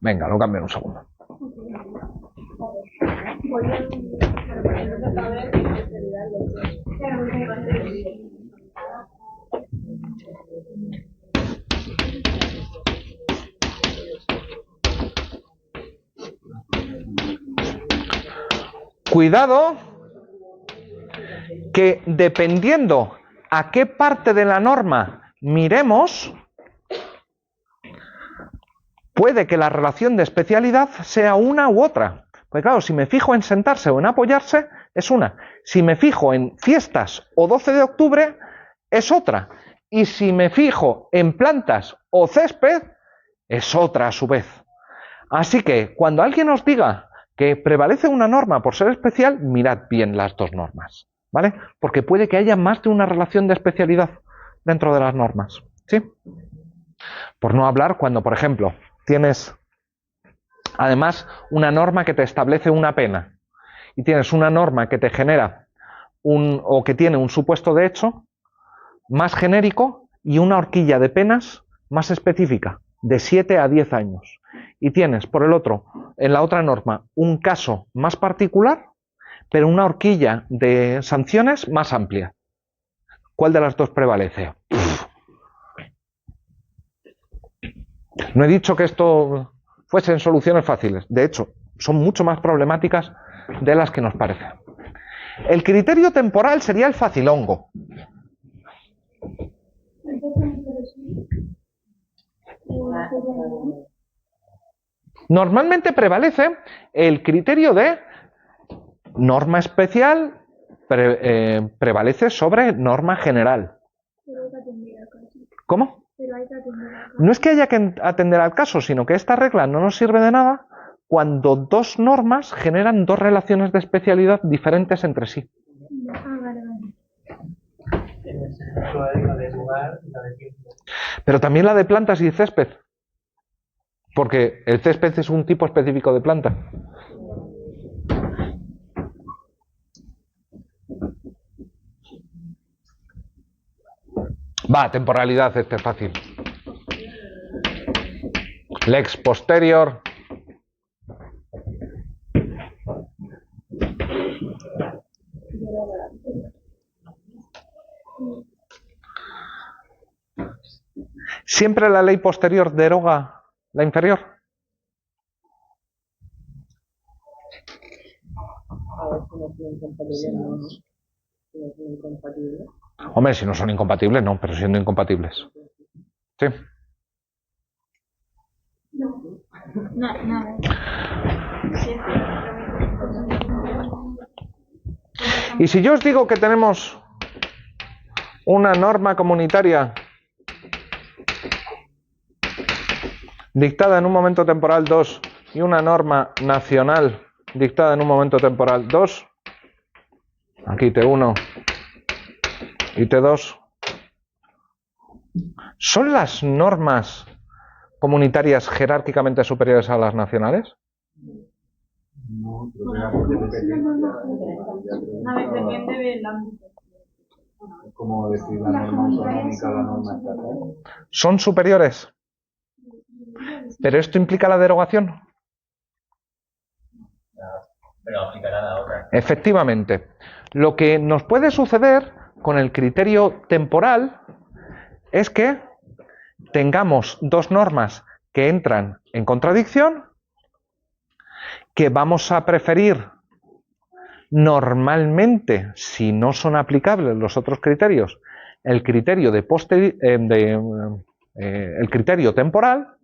Venga, lo cambio en un segundo. Cuidado, que dependiendo a qué parte de la norma miremos, puede que la relación de especialidad sea una u otra. Porque claro, si me fijo en sentarse o en apoyarse, es una. Si me fijo en fiestas o 12 de octubre, es otra. Y si me fijo en plantas o césped, es otra a su vez. Así que cuando alguien os diga que prevalece una norma por ser especial, mirad bien las dos normas, ¿vale? Porque puede que haya más de una relación de especialidad dentro de las normas, ¿sí? Por no hablar cuando, por ejemplo, tienes además una norma que te establece una pena y tienes una norma que te genera o que tiene un supuesto de hecho más genérico y una horquilla de penas más específica, de 7 a 10 años. Y tienes, por el otro, en la otra norma, un caso más particular, pero una horquilla de sanciones más amplia. ¿Cuál de las dos prevalece? No he dicho que esto fuesen soluciones fáciles. De hecho, son mucho más problemáticas de las que nos parece. El criterio temporal sería el facilongo. Normalmente prevalece el criterio de norma especial, prevalece sobre norma general. ¿Cómo? No es que haya que atender al caso, sino que esta regla no nos sirve de nada cuando dos normas generan dos relaciones de especialidad diferentes entre sí. En este caso hay la de lugar y la de tiempo. Pero también la de plantas y césped. Porque el césped es un tipo específico de planta. Va, temporalidad, este es fácil. Lex posterior. ¿Siempre la ley posterior deroga la inferior? A ver si no es incompatible, no. Si no es incompatible. Hombre, si no son incompatibles, no, pero siendo incompatibles. ¿Sí? Nada. Y si yo os digo que tenemos una norma comunitaria dictada en un momento temporal 2 y una norma nacional dictada en un momento temporal 2, aquí T1 y T2, ¿son las normas comunitarias jerárquicamente superiores a las nacionales? No, pero vea por competencia. Depende del ámbito. Es como decir la norma autonómica, la norma estatal. ¿Son superiores? ¿Pero esto implica la derogación? Pero aplicará la otra. Efectivamente. Lo que nos puede suceder con el criterio temporal es que tengamos dos normas que entran en contradicción, que vamos a preferir normalmente, si no son aplicables los otros criterios, el criterio el criterio temporal,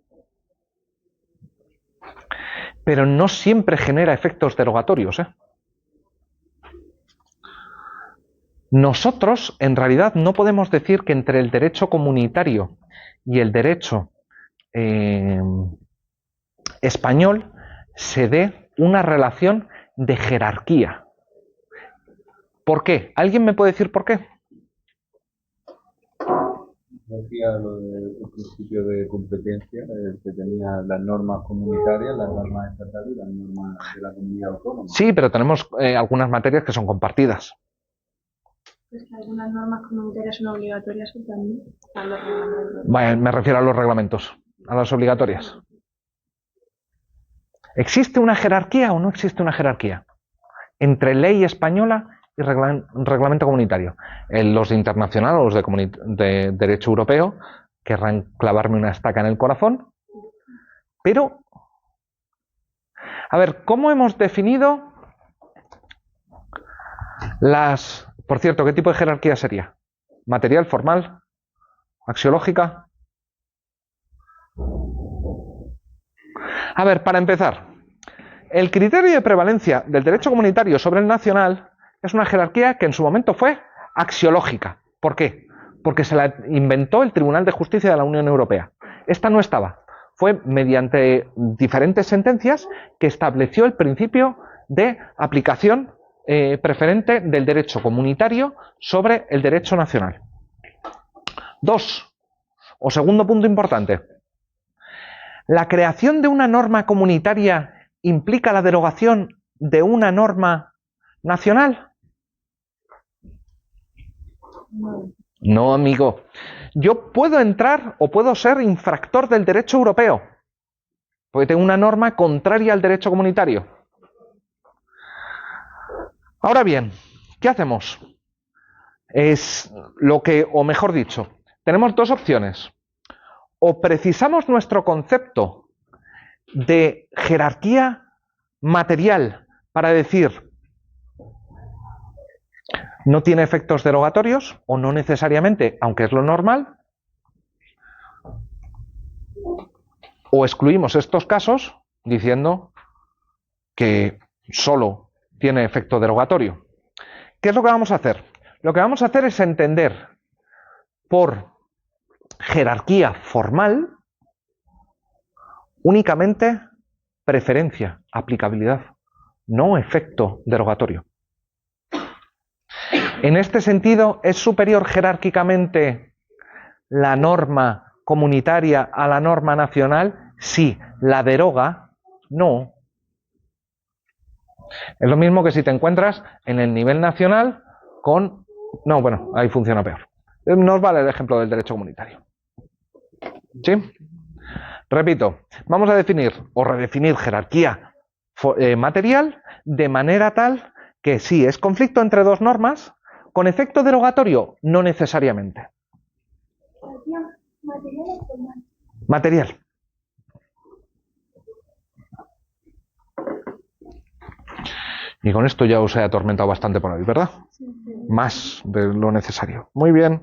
pero no siempre genera efectos derogatorios, ¿eh? Nosotros, en realidad, no podemos decir que entre el derecho comunitario y el derecho español se dé una relación de jerarquía. ¿Por qué? ¿Alguien me puede decir por qué? Decía lo del principio de competencia, que tenía las normas comunitarias, las normas estatales y las normas de la comunidad autónoma. Sí, pero tenemos algunas materias que son compartidas. Pues que algunas normas comunitarias son obligatorias y también a los reglamentos. Vale, me refiero a los reglamentos, a las obligatorias. ¿Existe una jerarquía o no existe una jerarquía entre ley española y reglamento comunitario? Los de internacional o los de derecho europeo querrán clavarme una estaca en el corazón, pero a ver, ¿cómo hemos definido las... Por cierto, ¿qué tipo de jerarquía sería? ¿Material, formal, axiológica? A ver, para empezar, el criterio de prevalencia del derecho comunitario sobre el nacional es una jerarquía que en su momento fue axiológica. ¿Por qué? Porque se la inventó el Tribunal de Justicia de la Unión Europea. Esta no estaba. Fue mediante diferentes sentencias que estableció el principio de aplicación preferente del derecho comunitario sobre el derecho nacional. Segundo punto importante. ¿La creación de una norma comunitaria implica la derogación de una norma nacional? No, amigo. Yo puedo entrar o puedo ser infractor del derecho europeo, porque tengo una norma contraria al derecho comunitario. Ahora bien, ¿qué hacemos? O mejor dicho, tenemos dos opciones. O precisamos nuestro concepto de jerarquía material para decir no tiene efectos derogatorios, o no necesariamente, aunque es lo normal, o excluimos estos casos diciendo que solo tiene efecto derogatorio. ¿Qué es lo que vamos a hacer? Lo que vamos a hacer es entender por jerarquía formal únicamente preferencia, aplicabilidad, no efecto derogatorio. En este sentido, ¿es superior jerárquicamente la norma comunitaria a la norma nacional? Sí. ¿La deroga? No. Es lo mismo que si te encuentras en el nivel nacional con... No, bueno, ahí funciona peor. Nos vale el ejemplo del derecho comunitario. ¿Sí? Repito, vamos a definir o redefinir jerarquía material de manera tal que sí, es conflicto entre dos normas, con efecto derogatorio, no necesariamente. ¿Material o formal? Material. Y con esto ya os he atormentado bastante por hoy, ¿verdad? Más de lo necesario. Muy bien.